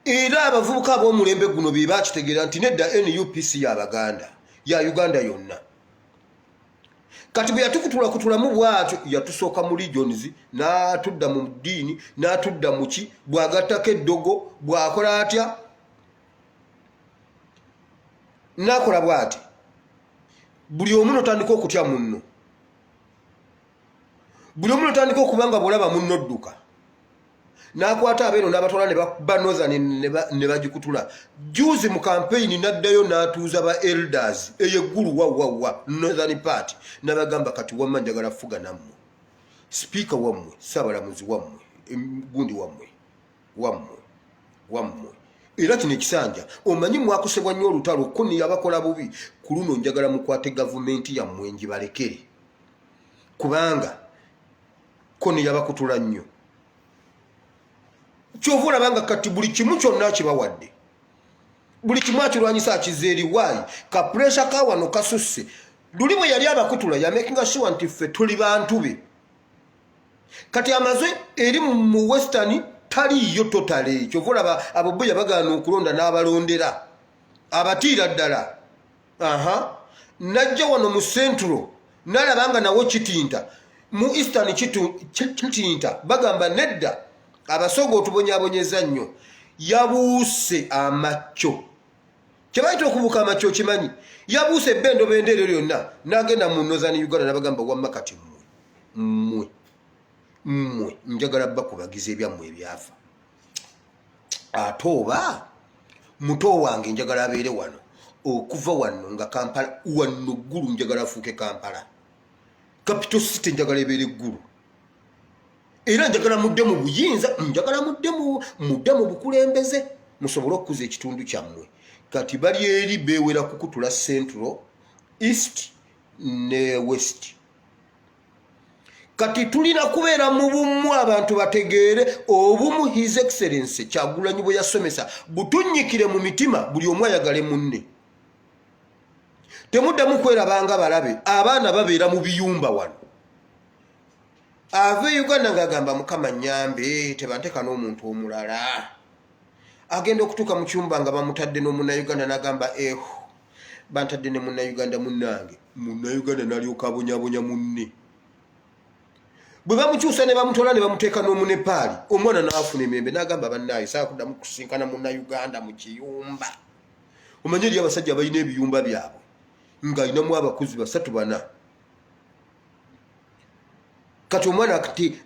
era abavubuka ab'omulembe guno be bakitegeera nti nedda NUP si y'abaganda, ya Uganda yonna. Kati bwe yatukutulamu bwatyo yatusooka mu regions, n'atudda mu ddiini, n'atudda mu ki, bw'agattako eddogo, bw'akola atya, n'akola bw'ati. Buli omu n'otandika okutya munno, buli omu n'otandika okubanga bw'olaba munno odduka. N'akwata abeeno n'abatwala ne bakuba Northern ne bagikutula. Juzi mu campaign n'addayo n'atuuza ba elders eyeggulu wa Northern Party, n'abagamba kati wamma njagala fuga nammwe, speaker wammwe, Ssaabalamuzi wammwe, gundi wammwe. Era kino ekisanja omanyi mwakosebwa nnyo olutalo kuni yabakola bubi. Ku luno njagala mukwate gavumenti yammwe ngibalekere, kubanga kuni yabakutula nnyo. Kyova olabanga kati buli kimu kyonna kibawadde, buli kimu akirwanyisa akizeeri. Waayi ka pressure ka wano kasusse. Luli bwe yali abakutula ya making sure nti ffe tuli bantu be. Kati amazwe eri mu Western taliyo totale. Kyova olaba aboboya bagaana okulonda n'abalondera abatiira ddala. Najja wano mu Central n'alabanga nawo kitinta, mu Eastern kitinta bagamba nedda abasogo otubonyabonyeza nnyo. Yabuuse amacyo, kyebayita okubuuka amacyo kimanyi. Yabuuse ebbendo bendeero lyonna n'agenda mu Northern Uganda n'abagamba wamma kati mmwe njagala bakubagiza ebyammwe ebyafa. Ate oba muto wange njagala abeere wano, okuva wano nga Kampala wano ggulu njagala afuuke Kampala, capital city njagala ebeere ggulu. Era njagala mudde mu buyinza, njagala mudde mu bukulembeze, musobole okukuza ekitundu kyammwe. Kati bali eri beewera kukutula Central, East ne West. Kati tulina kubeera mu bumu, abantu bategeere obumu His Excellency Kyagulanyi bwe yasomesa butunnyikire mu mitima, buli omu ayagale munne. Temuddamu kwerabanga balabe, abaana babeera mu biyumba wano. Ave Uganda ng'agamba Mukama nnyambe, tebanteka n'omuntu omulala. Agenda okutuuka mu kyumba nga bamutadde n'omunnauganda n'agamba bantadde ne munnauganda munnange. Munnauganda n'alyoka abonyabonya munne. Bwe bamukyusa ne bamutwala ne bamuteeka n'omunepaali, omwana n'afuna emembe n'agamba bannaaye saakuddamu kusinkana munnauganda mu kiyumba. Omanye eri abasajja balina ebiyumba byabwe ng'alinamu abakozi 3-4. Kati omwana kati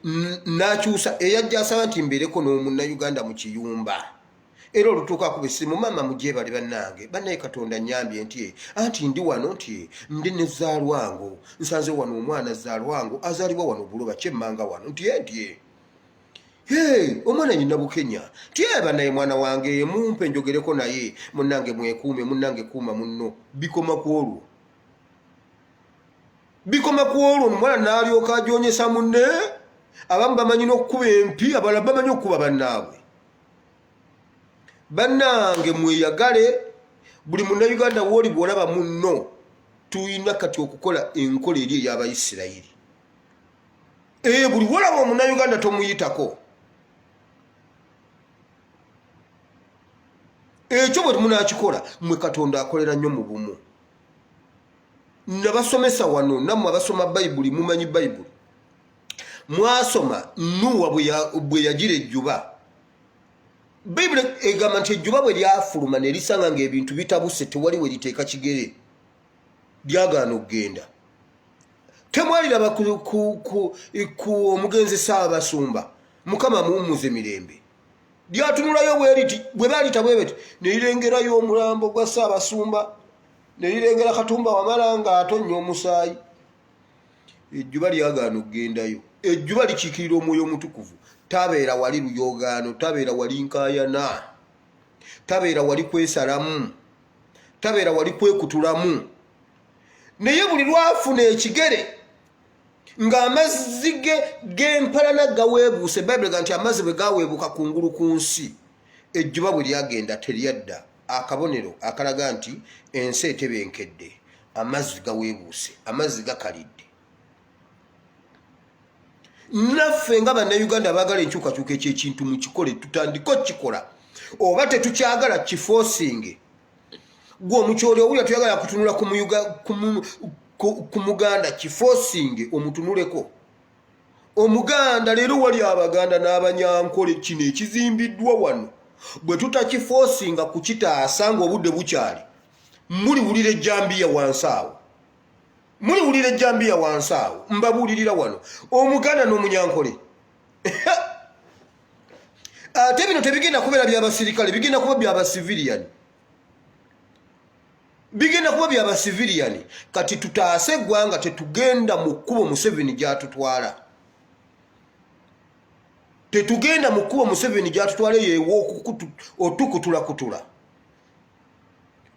n'akyusa eyajja asaba nti mbeereko n'omunnauganda mu kiyumba. era olutuuka ku bisimu mama mujje bali bannange bannaye Katonda nnyambye nti anti ndi wano nti ndi ne Zaalwango nsanze wano omwana Zaalwango azaalibwa wano Buloba kyemmanga wano nti omwana nyina Bukenya bannaye mwana wange mumpe njogereko naye munnange mwekuume munnange kuuma munno bikoma ku olwo omwana n'alyoka ajoonyesa munne abamu bamanyi n'okkuba empi abalala bamanyi okkuba bannaabwe. Bannange mweyagale buli munnayuganda w'oli bw'olaba munno tuyina kati okukola enkola eri ey'Abayisirayiri. Buli bw'olaba omunnayuganda tomuyitako. Ekyo bwe munaakikola mmwe Katonda akolera nnyo mu bumu. Nabasomesa wano nammwe abasoma Bayibuli mumanyi Bayibuli. Mwasoma Nuwa bwe yagira ejjuba. Bayibuli egamba nti ejjuba bwe lyafuluma ne lisanga ng'ebintu bitabuse tewali we liteeka kigere lyagaana okugenda. Temwaliraba ku omugenzi Ssaabasumba Mukama muwummuze mirembe. Lyatunulayo bwe baalita bwe beti ne lirengerayo omulambo gwa Ssaabasumba ne lirengera Katumba Wamala ng'atonnya omusaayi. Ejjuba lyagaana okugendayo. Ejjuba likiikirira Omwoyo Omutukuvu. Tabeera wali luyogaano, tabeera wali nkaayana, tabeera wali kwesalamu, tabeera wali kwekutulamu. Naye buli lwafuna ekigere ng'amazzi g'empalana gaweebuuse, Bayibuli egamba nti amazzi bwe gaweebuuka kungulu ku nsi, ejjuba bwe lyagenda teryadda. Akabonero akalaga nti ensi etebenkedde, amazzi gaweebuuse, amazzi gakalidde. Naffe nga bannayuganda abaagala enkyukakyuka ekyekintu mu kikole tutandika okukikola oba tetukyagala kifoosinge. Gwe omukyoli owulira tuyagala kutunula ku muganda kifoosinge omutunuleko. Omuganda leero wali Abaganda n'Abanyankole kino ekizimbiddwa wano bwe tutakifoosinga kukitaasa ng'obudde bukyali muliwulira ejjambiya wansi awo. Muliwulira ejjambiya wansi awo mbabuulirira wano Omuganda n'Omunyankole. Ate bino tebigenda kubeera by'abasirikale, bigenda kuba by'abasiviliani. Bigenda kuba by'abasiviliani. Kati tutaase eggwanga tetugenda mu kkubo Museveni gy'atutwala. Tetugenda mu kkubo Museveni gy'atutwala yeewo otukutula.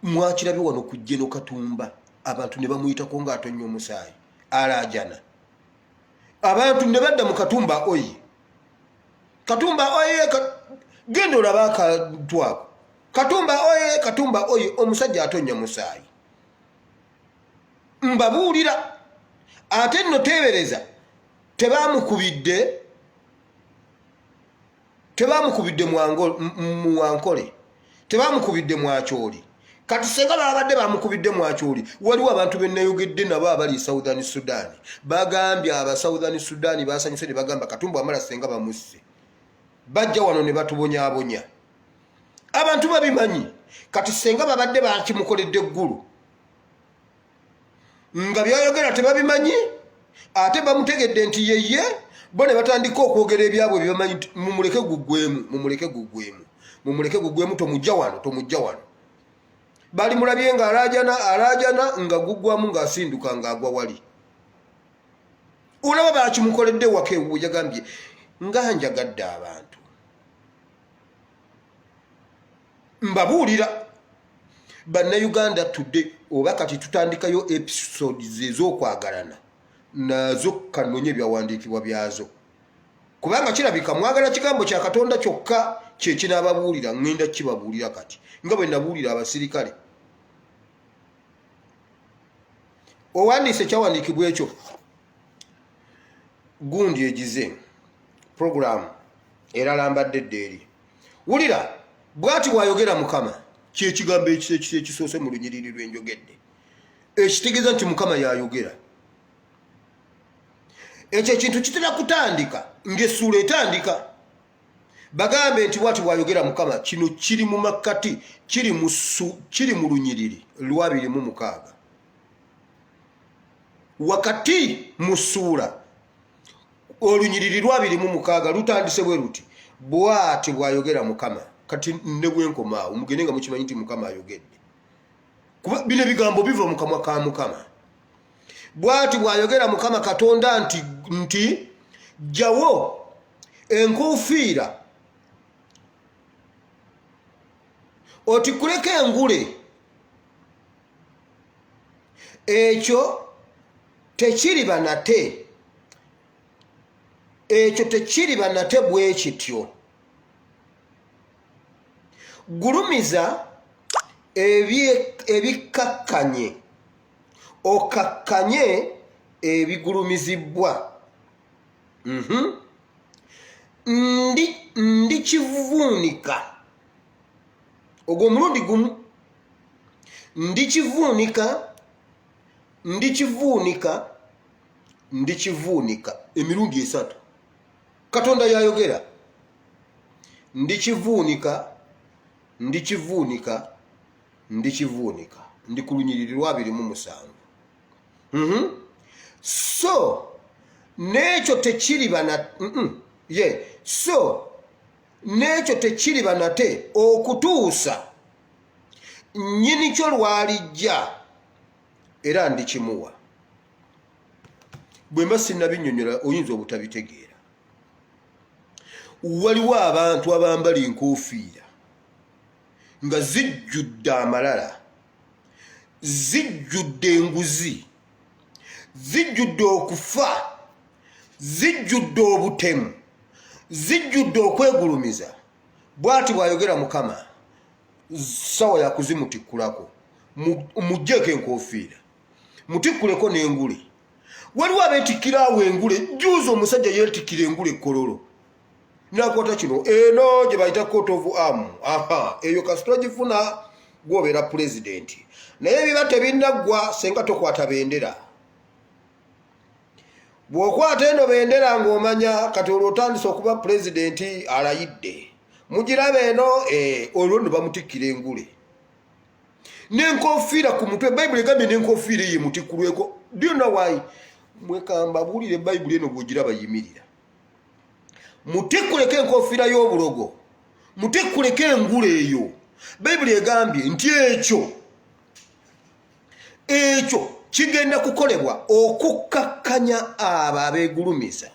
Mwakirabye wano ku Jeno Katumba. Abantu ne bamuyitako ng'atonnya omusaayi alaajana. Abantu ne badda mu Katumba oyi. Katumba oyi genda olaba akantu ako. Katumba oyi omusajja atonnya musaayi. Mbabuulira ate nno teebereza tebaamukubidde mu Wankole, tebaamukubidde mu Akyoli. Kati senga babadde bamukubidde mu Akyoli waliwo abantu bennayogedde nabo abali Southern Sudan. Bagambye aba Southern Sudan basanyuse ne bagamba Katumba Wamala senga bamusse. Bajja wano ne batubonyaabonya. Abantu babimanyi. Kati senga babadde bakimukoledde eggulu nga byayogera tebabimanyi ate bamutegedde nti yeye bo ne batandika okwogera ebyabwe byebamanyi. Mumuleke gugwemu tomujja wano. Bali mulabye nga alaajana nga guggwamu ng'asinduka ng'agwa wali. Olaba bakimukoledde waka ewo yagambye nga njagadde abantu. Mbabuulira bannayuganda tudde oba kati tutandikayo episodes ez'okwagalana nazo kanonye byawandiikibwa byazo. Kubanga kirabika mwagala kigambo kya Katonda kyokka kye kinaababuulira ngenda kibabuulira kati. Nga bwe nabuulira abasirikale. Owandiise kyawandiikibwa ekyo gundi egize program era lambadde eddeeri. Wulira bw'ati bw'ayogera Mukama kyekigambo ekisoose mu lunyiriri lw'enjogedde. Ekitegeeza nti Mukama y'ayogera. Ekyo ekintu kitera kutandika ng'essuula etandika. Bagambe nti bw'ati bw'ayogera Mukama kino kiri mu makkati kiri mu lunyiriri lwa 26. Wakati mu ssuula olunyiriri lwa 26 lutandise bwe luti bw'ati bw'ayogera Mukama kati ne bwenkoma omugende nga mukimanyi nti Mukama ayogedde kuba bino bigambo biva mu kamwa ka Mukama bwati bwayogera Mukama Katonda nti jawo enkufiira otikuleke engule ekyo tekiriba nate bwe kityo gulumiza ebikakkanye okakkanye ebigulumizibwa ndi kivuunika ogwo mulundi gumu ndi kivuunika emirundi esatu Katonda yayogera ndi kivuunika ndi ku lunyiriri lwa 27 so n'ekyo tekiriba nate okutuusa nnyini kyo lwalijja era ndikimuwa bwe mba sinnabinnyonnyola oyinza obutabitegeera waliwo abantu abambala enkofiira nga zijjudde amalala zijjudde enguzi zijjudde okufa zijjudde obutemu zijjudde okwegulumiza bwati bwayogera Mukama sawa ya kuzimutikulako mujjeko enkofiira mutikkuleko n'engule waliwo abeetikkiraawo engule juuza omusajja yeetikkira engule kololo nakwata kino eno gye bayita coat of arm eyo kasita gifuna gwobeera pulezidenti naye biba tebinnagwa senga tokwata bendera bw'okwata eno bendera ng'omanya kati olwo otandise okuba pulezidenti alayidde mugirabe eno olwo nno bamutikkira engule n'enkofiira ku mutwe bayibuli egambye n'enkofiira ye mutikkulweko do you know why mwekamba buulire bayibuli eno bw'ogiraba yimirira mutikkuleko enkofiira y'obulogo mutikkuleko engule eyo bayibuli egambye nti ekyo kigenda kukolebwa okukkakkanya abo abeegulumiza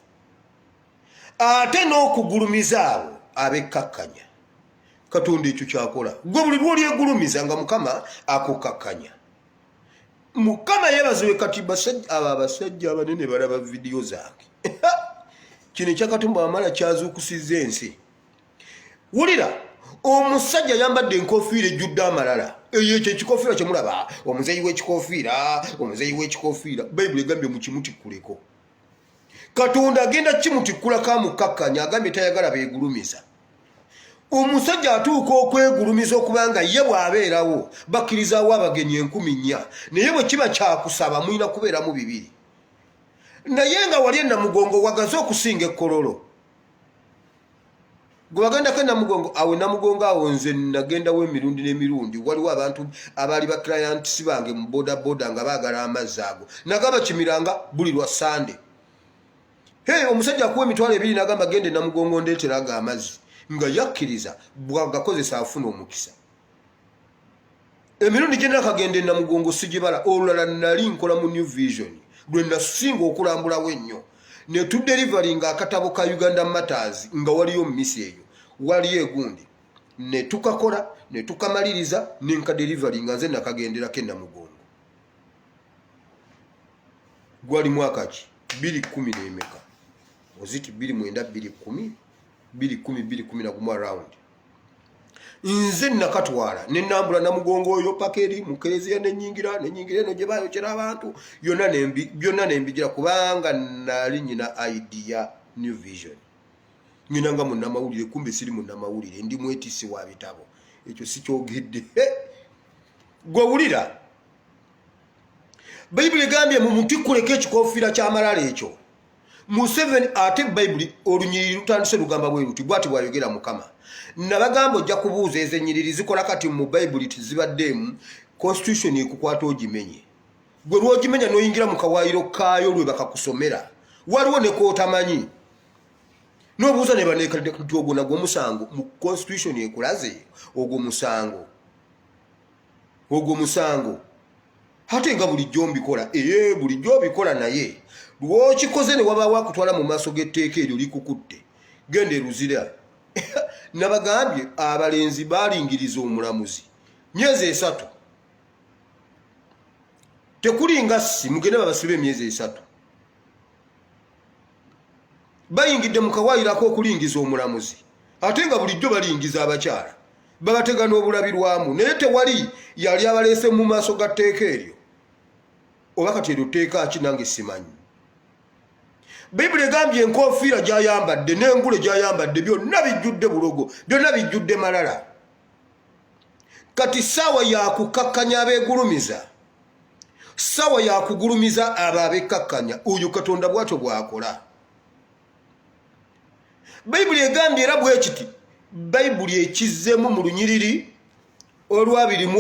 ate n'okugulumiza abo abekkakkanya Katonda ekyo kyakola gwe buli lw'olyegulumiza nga Mukama akukkakkanya Mukama yebaziwe kati abasajja abanene balaba vidiyo zange kino ekyakatumba wamala kyazuukusizza ensi wulira omusajja yambadde enkofiira ejjudde amalala eyo ekyo ekikofiira kyemulaba omuzeeyi w'ekikofiira bayibuli egambye mukimutikkuleko Katonda agenda kimutikkulako amukkakkanya agambye tayagala beegulumiza omusajja atuuka okwegulumiza okubanga ye bw'abeerawo bakkirizaawo abagenyi 4,000 naye bwe kiba kyakusaba mulina kubeeramu 2 naye nga wali enamugongo wagaze okusinga ekkololo gwe bagendako enamugongo awo enamugongo awo nze nagendawo emirundi n'emirundi waliwo abantu abaali baklayantisi bange mu bodaboda nga baagala amazzi ago nagamba kimiranga buli lwa Sande omusajja akuwa emitwalo 2 nagamba gende enamugongo ndeeteraga amazzi nga yakkiriza bwagakozesa afuna omukisa emirundi gye nakagenda enamugongo sigibala olulala nali nkola mu New Vision lwe nasinga okulambulawo ennyo ne tuderivalinga akatabo ka Uganda Matters nga waliyo mumisi eyo waliyo egundi ne tukakola ne tukamaliriza nenkaderivalinga nze nakagenderako enamugongo gwali mwaka ki 2010 n'emeka oziti 2009 2010 around nze nakatwala nenambula namugongo oyo pakeri mukereziya nenyingira eno gye bayokera abantu byonna nembigira kubanga nali nyina idea New Vision ngina nga munnamawulire kumbe siri munnamawulire ndi mwetisi wa bitabo ekyo si kyogedde gwewulira bayibuli egambye mu mutikkuleko ekikofiira ky'amalala ekyo mu 7 ate bayibuli olunyiriri lutandise lugamba bwe luti bwati bwayogera Mukama nabagamba ojja kubuuza ezo ennyiriri zikola kati mu bayibuli tizibaddeemu constitution ekukwata ogimenye gwe lwogimenya n'oyingira mu kawaayiro kaayo lwe bakakusomera waliwo ne kootamanyi n'obuuza ne baneekadde nti ogwo nagwo musango mu constitution ekulaze ogwo musango ate nga bulijjo mbikola bulijjo bikola naye lwokikoze ne wabaawo akutwala mu maaso g'etteeka eryo likukutte genda eruzira nabagambye abalenzi baalingiriza omulamuzi myezi 3 tekulinga si mugende babasibe emyezi 3 bayingidde mu kawaayirako okulingiza omulamuzi ate nga bulijjo balingiza abakyala babatega n'obulabirwamu naye tewali yali abaleese mu maaso ga tteeka eryo oba kati eryo tteeka ki nange simanyi bayibuli egambye enkofiira gy'ayambadde n'engule gy'ayambadde byonna bijjudde bulogo byonna bijjudde malala kati ssaawa yakukakkanya abeegulumiza ssaawa yakugulumiza abo abekkakkanya oyo katonda bw'atyo bw'akola bayibuli egambye era bwe kiti bayibuli ekizzeemu mu lunyiriri olw'abirimu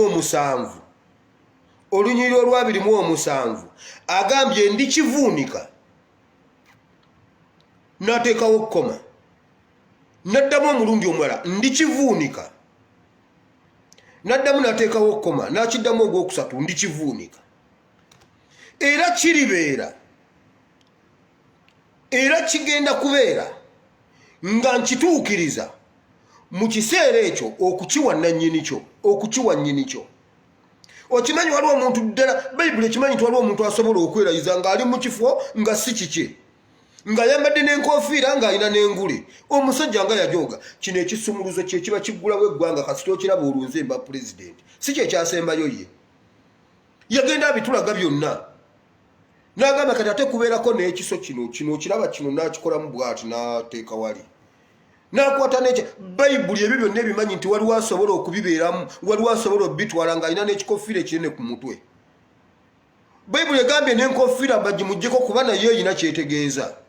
omusanvu agambye ndi kivuunika n'ateekawo kkoma n'addamu omulundi omulala ndi kivuunika n'addamu n'ateekawo kkoma n'akiddamu ogwokusatu ndi kivuunika era kiribeera era kigenda kubeera nga nkituukiriza mu kiseera ekyo okukiwa nannyini kyo okimanyi waliwo omuntu ddala bayibuli ekimanyi nti waliwo omuntu asobola okwerayiza ng'ali mu kifo nga si kike ng'ayambadde n'enkofiira ng'alina n'engule omusajja nga yajoga kino ekisumuluzo kye kiba kiggulawo eggwanga kasita okiraba olunze mba pulezidenti si kye kyasembayo ye yagenda abitulaga byonna n'agamba kati ate kubeerako n'ekiso kino kiraba kino n'akikolamu bw'ati n'ateeka wali n'akwata n'ekyo bayibuli ebyo byonna ebimanyi nti waliwo asobola okubibeeramu waliwo asobola okubitwala ng'alina n'ekikofiira ekinene ku mutwe bayibuli egambye n'enkofiira bagimuggyeko kuba naye erina kyetegeeza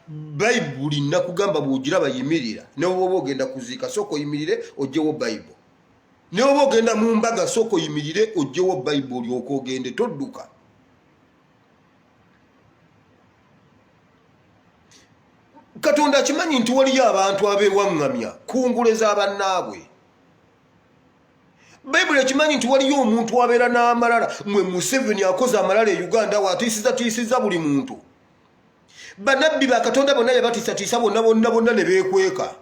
bayibuli nakugamba bw'ogira bayimirira ne bw'oba ogenda kuziika sooka oyimirire ogyewo bayibuli ne bw'oba ogenda mu mbaga sooka oyimirire ogyewo bayibuli olyoka ogende todduka katonda akimanyi nti waliyo abantu abeewaŋŋamya kungule z'abannaabwe bayibuli ekimanyi nti waliyo omuntu abeera n'amalala mwe Museveni akoze amalala e Uganda waatiisizatiisiza buli muntu bannabbi ba katonda bonna yabatiisatiisa bonna ne beekweka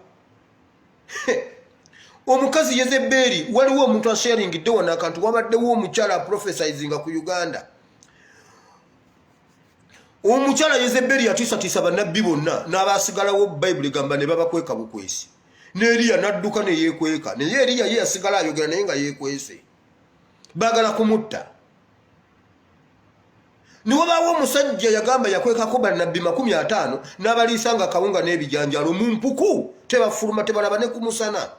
omukazi Yezeberi waliwo omuntu asharingidde wano akantu wabaddewo omukyala aprofesizinga ku Uganda omukyala Yezeberi yatiisatiisa bannabbi bonna n'abaasigalawo bayibuli gamba ne babakweka bukwesi ne Eriya n'adduka ne yeekweka naye Eriya ye yasigala ayogera naye nga yeekwese baagala kumutta ne wabaawo omusajja yagamba yakwekako bannabbi 50 n'abaliisa nga kawunga n'ebijanjalo mu mpuku tebafuluma tebalaba ne ku musana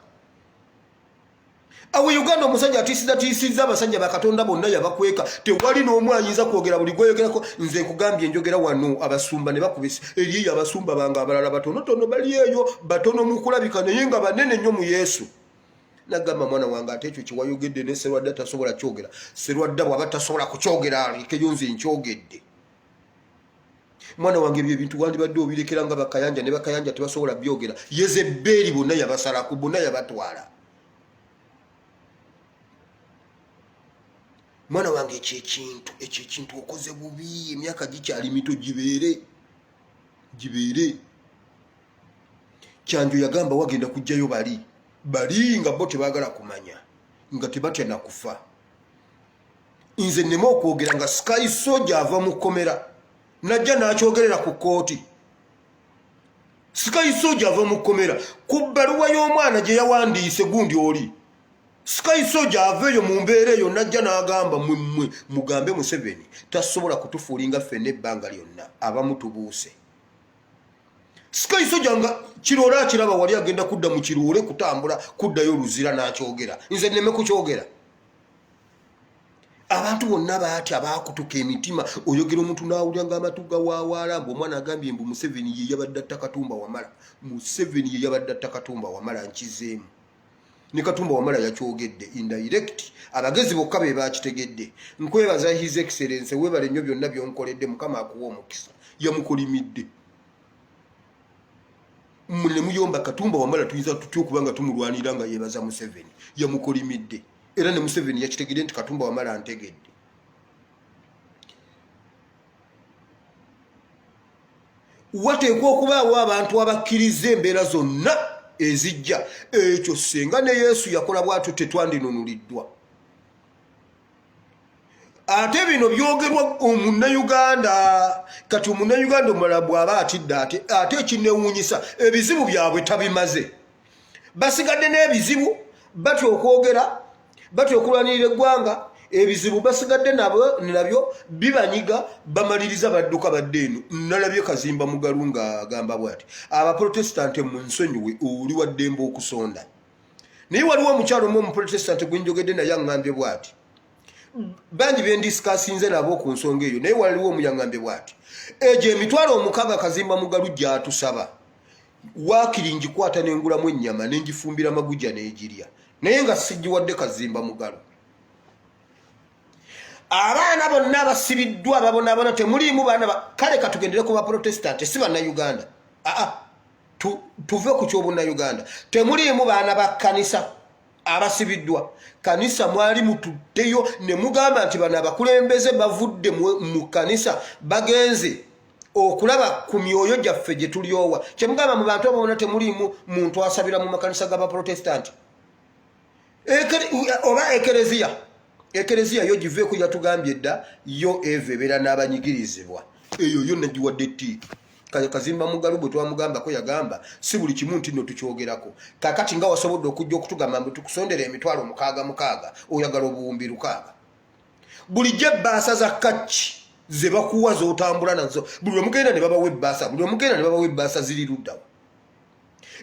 awo Uganda omusajja atiisizatiisizza abasajja bakatonda bonna yabakweka tewali n'omu ayinza kwogera buli gweyogerako nze nkugambye njogera wano abasumba ne bakubisa eriyo abasumba bange abalala batonotono bali eyo batono mu kulabika naye nga banene nnyo mu Yesu nagamba mwana wange ate ekyo kiwayogedde ne Serwadda tasobola kyogera Serwadda bw'aba tasobola kukyogera alikeyo nze nkyogedde mwana wange ebyo ebintu wandibadde obirekera nga bakayanja ne bakayanja tebasobola byogera Yezeberi bonna yabasalaku bonna yabatwala mwana wange ekintu okoze bubi emyaka gikyali mito gibeere Kyanjo yagamba wagenda kujjayo bali nga bo tebaagala kumanya nga tebatya na kufa nze nnema okwogera nga Sky Soldier ava mu kkomera najja n'akyogerera ku kooti Sky Soldier ava mu kkomera ku bbaluwa y'omwana gye yawandiise gundi oli Sky Soldier aveeyo mu mbeera eyo najja n'agamba mugambe Museveni tasobola kutufuulinga ffenna ebbanga lyonna abamutubuuse Sky Soldier nga kiroola akiraba wali agenda kudda mu kiruule kutambula kuddayo oluzira n'akyogera nze nneme kukyogera abantu bonna baatya baakutuka emitima oyogera omuntu n'awulira ng'amatu gawaawaala mbu omwana agambye mbu Museveni ye yabadde atta Katumba Wamala Museveni ye yabadde atta Katumba Wamala nkizeemu ne Katumba Wamala yakyogedde indirect abagezi bokka be bakitegedde. Nkwebaza His Excellency webale nnyo byonna byonkoledde Mukama akuwa omukisa. Yamukolimidde. Mune muyomba Katumba Wamala tuyinza tutyo kubanga tumulwanira nga yebaza Museveni. Yamukolimidde. Era ne Museveni yakitegedde nti Katumba Wamala antegedde. Wateekwa okubaawo abantu abakkiriza embeera zonna ezijja. Ekyo senga ne Yesu yakola bw'atyo tetwandinonuliddwa. Ate bino byogerwa Omunnayuganda. Kati Omunnayuganda omulala bw'aba atidde ate ekinneewuunyisa ebizibu byabwe tabimaze. Basigadde n'ebizibu batya okwogera, batya okulwanirira eggwanga. Ebizibu basigadde nabyo bibanyiga bamaliriza badduka badde eno. Nalabye Kazimba Mugalu ng'agamba bw'ati abaprotestante mu nsonyiwe oli wa ddembe okusonda. Naye waliwo omukyalo omu omuprotestante gwe njogedde naye aŋŋambye bw'ati. Bangi bendisikasinze nabo ku nsonga eyo naye waliwo omuyaŋŋambye bw'ati. Egyo emitwalo 6 Kazimba Mugalu gy'atusaba waakiri ngikwata n'engulamu ennyama n'engifumbira magujja n'egirya naye nga sigiwadde Kazimba Mugalu. Abaana bonna abasibiddwa babonaabona temuliimu baana kale katugendere ku baprotestante si bannayuganda. Tuve ku ky'obunnayuganda. Temuliimu baana ba kkanisa abasibiddwa. Kanisa mwali mutuddeyo ne mugamba nti bano abakulembeze bavudde mu kanisa bagenze okulaba ku myoyo gyaffe gye tulyowa. Kye mugamba mu bantu ababona temuliimu muntu asabira mu makanisa g'abaprotestante. Oba Ekereziya yo giveeko yatugambye dda yo ebeera n'abanyigirizibwa. Eyo yo nagiwadde ttiiki. Kazimba Mugalu bwe twamugambako yagamba si buli kimu nti nno tukyogerako. Kakati nga wasobodde okujja okutugamba mbu tukusondera emitwalo 6 oyagala obuwumbi 6. Bulijjo ebbaasa za kacci ze bakuwa z'otambula nazo. Buli omugenda ne babawa ebbaasa. Buli omugenda ne babawa ebbaasa ziri luddawa.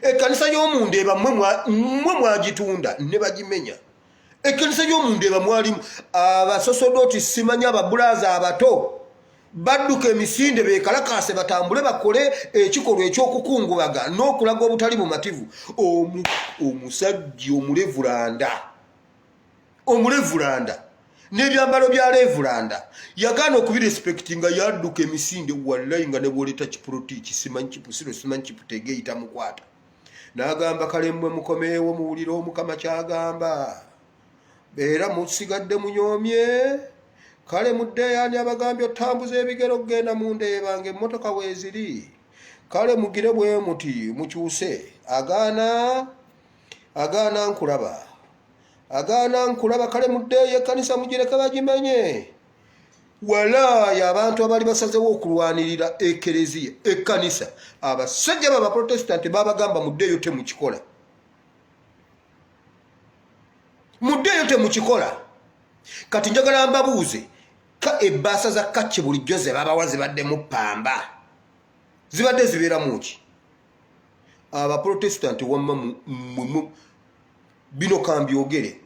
Ekkanisa y'omunda eba mmwe mwagitunda ne bagimenya. Ekkanisa y'omunda eba mwalimu abasosodoti simanyi ababulaza abato badduka emisinde beekalakaase batambule bakole ekikolwa ekyokukungubaga n'okulaga obutali bumativu. Omusajja omulevulanda n'ebyambalo bya levulanda yagaana okubirespekti nga yadduka emisinde wallayi nga ne bwoleta kipulotiiki simanyi kipusiro simanyi kiputegeeyita mukwata n'agamba kale mmwe mukomeewo muwulire Omukama kyagamba beera musigadde munyoomye. Kale muddeyaani abagambye otambuza ebigero kugenda mu ndeeba ng'emmotoka weeziri. Kale mugire bwe muti mukyuse. Agaana nkulaba kale muddeeyo ekkanisa mugireke bagimenye. Walaayi abantu abaali basazewo okulwanirira ekereziya ekkanisa abasajja b'abaprotestante babagamba muddeeyo temukikola. Muddeeyo temukikola. Kati njagala mbabuuze ebbaasa za kacci bulijjo ze babawa zibaddemu ppamba zibadde zibeeramu ki? Abaprotestante wamma bino kambyogere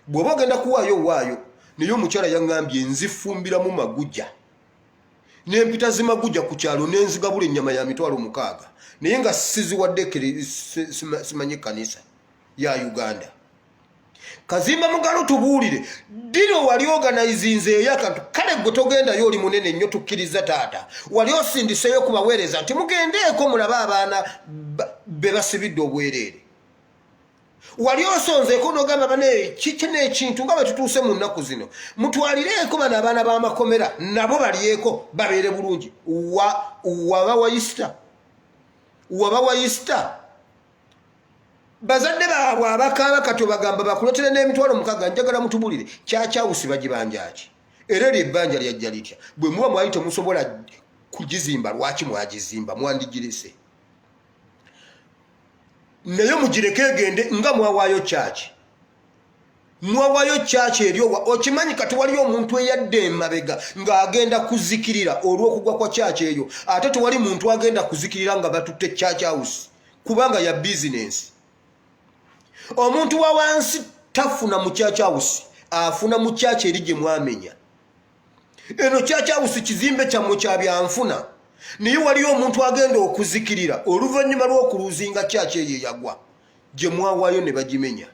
bw'oba ogenda kuwaayo naye omukyala yaŋŋambye nzifumbiramu magujja n'empita zimagujja ku kyalo n'enzigabula ennyama ya mitwalo 6 naye nga siziwadde simanyi ekkanisa ya Uganda. Kazimba Mugalu tubuulire dino wali organizinzeeyo akantu kale gwe togendayo oli munene nnyo tukkiriza taata wali osindiseyo kubaweereza nti mugendeeko mulabe abaana be basibidde obwereere. Wali osonzeeko n'ogamba bane kiki n'ekintu nga bwe tutuuse mu nnaku zino mutwalireeko bano abaana b'amakomera nabo balyeko babeere bulungi. Waba Easter bazadde baabwe abakaaba kati obagamba bakuletere n'emitwalo 6 njagala mutubulire kyakyawusi bagibanja ki era eryo ebbanja lyajja litya bwe muba mwali temusobola kugizimba lwaki mwagizimba mwandigirese naye mugireke egende nga mwawaayo kyaki eryo okimanyi kati waliyo omuntu eyadde emabega ng'agenda kuzikirira olw'okugwa kwa kyaki eyo ate tewali muntu agenda kuzikirira nga batutte kyakyawusi kubanga ya bizinensi. Omuntu wa wansi tafuna mu kyakyaawusi afuna mu kyakya eri gye mwamenya. Eno kyakyaawusi kizimbe kyammwe kya byanfuna naye waliyo omuntu agenda okuzikirira oluvannyuma lw'okuluuzinga kyakya eyo yagwa gye mwawayo ne bagimenya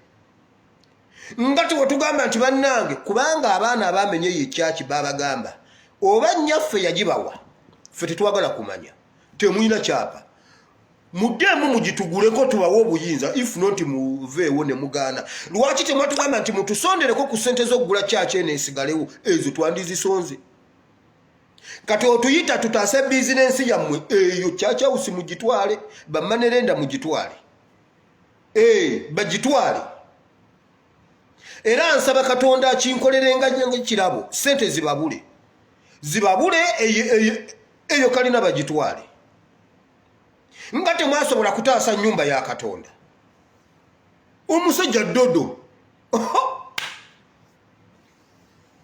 nga tewatugamba nti bannange kubanga abaana abamenye ye kyaki babagamba oba nnyaffe yagibawa ffe tetwagala kumanya temulina kyapa muddemu mugituguleko tubawe obuyinza if not muveewo ne mugaana lwaki temwatugamba nti mutusondereko ku ssente z'okugula kyaki eno esigalewo ezo twandizisonze kati otuyita tutaase bizinensi yammwe eyo kyakyawusi mugitwale bamanerenda mugitwale bagitwale era nsaba Katonda akinkolerenga kirabo ssente zibabule eyo kalina bagitwale nga temwasobola kutaasa nnyumba ya Katonda omusajja Dodo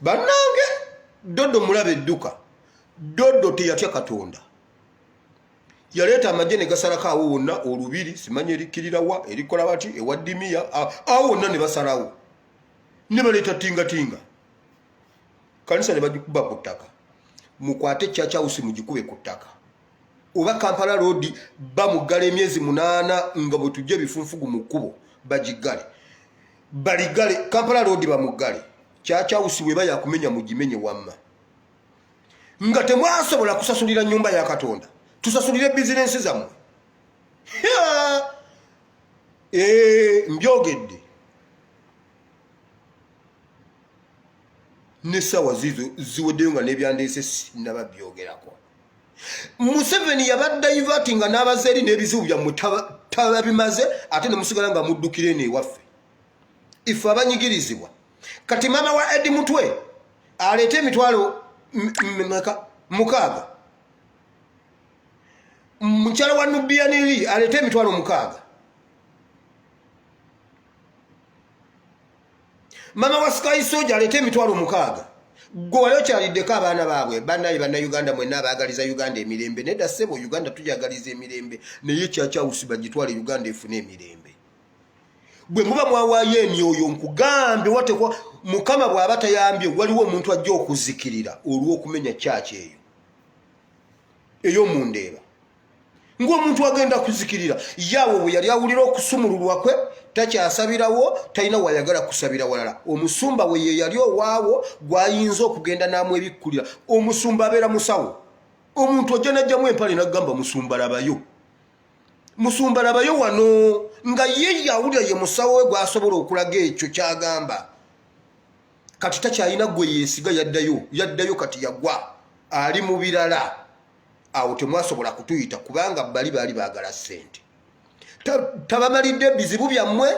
bannange Dodo mulaba edduka Dodo teyatya Katonda yaleeta amagye ne gasalako awo wonna olubiri simanye erikirirawa erikola bati ewaddimiya awo wonna ne basalawo ne baleeta tingatinga kanisa ne bagikuba ku ttaka mukwate kyachawusi mugikube ku ttaka oba Kampala Road bamuggala emyezi 8 nga bwe tujja ebifunfugu mu kkubo bagigale baligale Kampala Road bamuggale kyachawusi bwe bayakumenya mugimenye wamma nga temwasobola kusasulira nnyumba ya Katonda tusasulire bizinensi zammwe mbyogedde n'essaawa ziweddeyo nga n'ebyandeese sinababyogerako Museveni yabadde yivatinga n'abazeeri n'ebizibu byammwe tababimaze ate ne musigala nga muddukire eno ewaffe ife abanyigirizibwa kati maama wa Edi Mutwe aleete emitwalo 6 mukyala wa Nubianiri aleete emitwalo 6 mama wa Sky Soldier aleete emitwalo 6 gwe wali okyaliddeko abaana baabwe bannayuganda mwenna abaagaliza Uganda emirembe nedda ssebo Uganda tujagaliza emirembe naye kyakyawusi bagitwale Uganda efune emirembe bwe muba mwawaayo emyoyo nkugambe watekwa Mukama bw'aba tayambye waliwo omuntu ajja okuzikirira olw'okumenya kyaki eyo mundeeba ng'omuntu agenda kuzikirira yaawe bwe yali awulira okusumululwa kwe takyasabirawo talina wayagala kusabira walala omusumba we ye yali owaawo gw'ayinza okugenda n'amu ebikkulira omusumba abeera musawo omuntu ojja n'ajjamu empale n'agamba musumba labayo wano nga ye yawulira ye musawo we gw'asobola okulaga ekyo ky'agamba kati takyalina gwe yeesiga yaddayo kati yagwa ali mu birala awo temwasobola kutuyita kubanga bali baagala ssente tabamalidde bizibu byammwe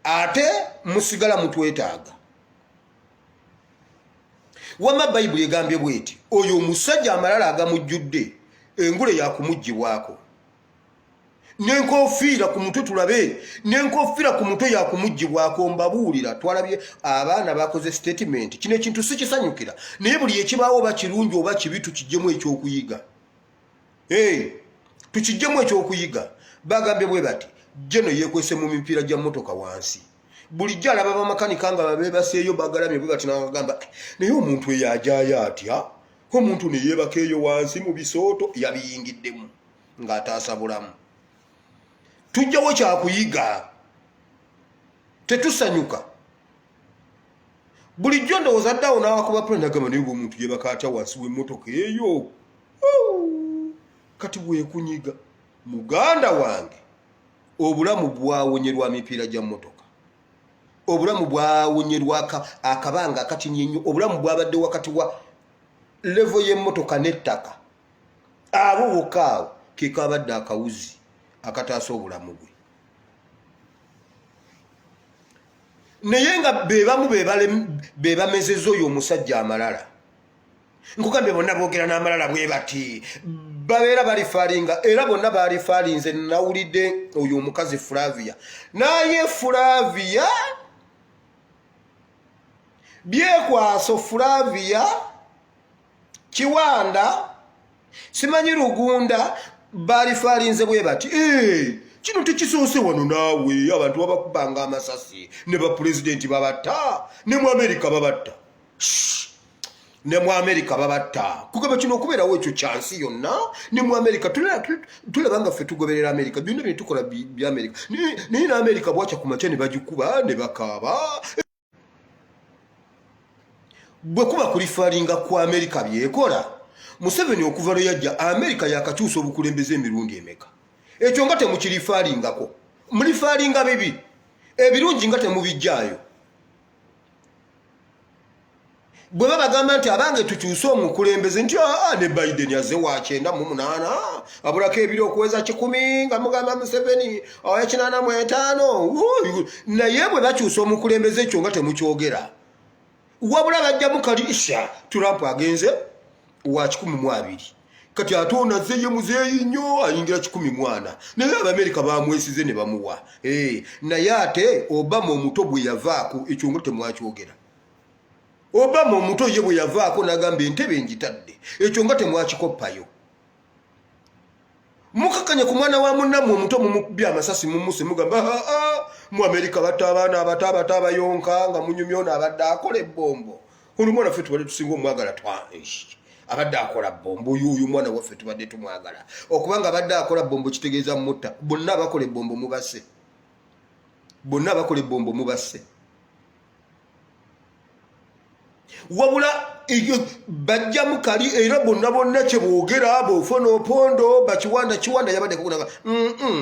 ate musigala mutwetaaga wama Bayibuli egambye bweti oyo omusajja amalala agamujjudde engule yakumuggyibwako n'enkofiira ku mutwe tulabe n'enkofiira ku mutwe yakumuggyibwako mbabuulira twalabye abaana bakoze statement kino ekintu si kisanyukira naye buli ekibaawo oba kirungi oba kibi tukijjemu ekyokuyiga tukijjemu ekyokuyiga bagambye bwe bati jeno yekwese mu mipiira gya mmotoka wansi bulijjo alaba bamakanika nga babeebaseeyo bagalamye bwe bati n'agamba naye omuntu eyajaayo atya omuntu ne yeebaka eyo wansi mu bisooto yabiyingiddemu ng'ataasa bulamu tujjawo kyakuyiga tetusanyuka bulijjo ndowooza ddawo n'awakuba pule nagamba naye omuntu yeebaka atya wansi w'emmotoka eyo kati bwekunyiga muganda wange obulamu bwawonyerwa mipiira gya mmotoka obulamu bwawonyerwa akabanga akatinye ennyo obulamu bwabadde wakati wa levo y'emmotoka n'ettaka abo bokkaawo ke kabadde akawuzi akataasa obulamu bwe naye nga bebamu bebamezeza oyo omusajja amalala nkugambye bonna boogera n'amalala bwe bati babeera balifaalinga era bonna balifaalinze nawulidde oyo omukazi Flavia naye Flavia byekwaso Flavia Kiwanda simanyi Rugunda balifaalinze bwe bati kino tekisoose wano naawe abantu babakubanga amasasi ne bapulezidenti babatta ne mu Amerika babatta ne mu America babatta kugaba kino okubeerawo ekyo kyansi yonna ne mu America tulaba nga ffe tugoberera America byonna bye tukola bya America naye na America bwacha ku makya ne bagikuba ne bakaaba bwe kuba kulifalinga ku America byekola Museveni okuva lwe yajja America yakakyusa obukulembeze emirundi emeka ekyo nga temukirifalingako mulifalinga bibi ebirungi nga temubijjaayo bwe babagamba nti abange tukyusa omukulembeze nti ne Biden yaze wa 98 abulako ebiro okuweza 10 nga mugamba Museveni owa 85 naye bwe bakyusa omukulembeze ekyo nga temukyogera wabula bajja mukalisha Trump agenze wa 12 kati atona zeye muzeyi nnyo ayingira 14 naye Abamerika bamwesize ne bamuwa naye ate Obama omuto bwe yavaako ekyo nga temwakyogera Obama omuto ye bwe yavaako nagamba entebe njitadde ekyo nga temwakikoppayo mukakanya ku mwana wa munnamu omuto mumubya amasasi mumuse mugamba mu Amerika batabaana abataba abayonka nga munyumyo n'abadde akola ebbombo ono mwana ffe tubadde tusinga omwagala abadde akola bombo uyu mwana waffe tubadde tumwagala okubanga abadde akola bombo kitegeeza mutta bonna abakola ebbombo mubase wabula bajja mukali era bonna kye boogera bofona opondo bakiwanda yabadde kukunaga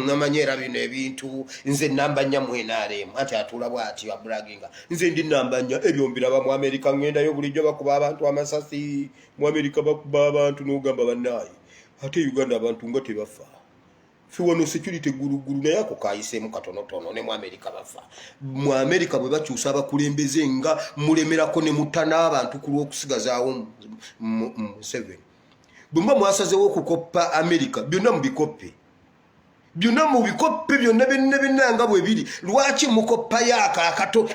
namanyera bino ebintu nze namba nnya mwenaremu ati atula bwati abraginga nze ndi namba nnya ebyo mbiraba mu Amerika ngendayo bulijjo bakuba abantu amasasi mu Amerika bakuba abantu n'ogamba bannaye ate Uganda abantu nga tebafa fiwano security guruguru naye ako kayiseemu katonotono ne mu Amerika bafa mu Amerika bwe bakyusa abakulembeze nga mulemerako ne mutana abantu ku lw'okusigazaawo Museveni bwe mwasazeewo okukoppa Amerika byonna mubikoppe byonna nga bwe biri lwaki mukoppayo akato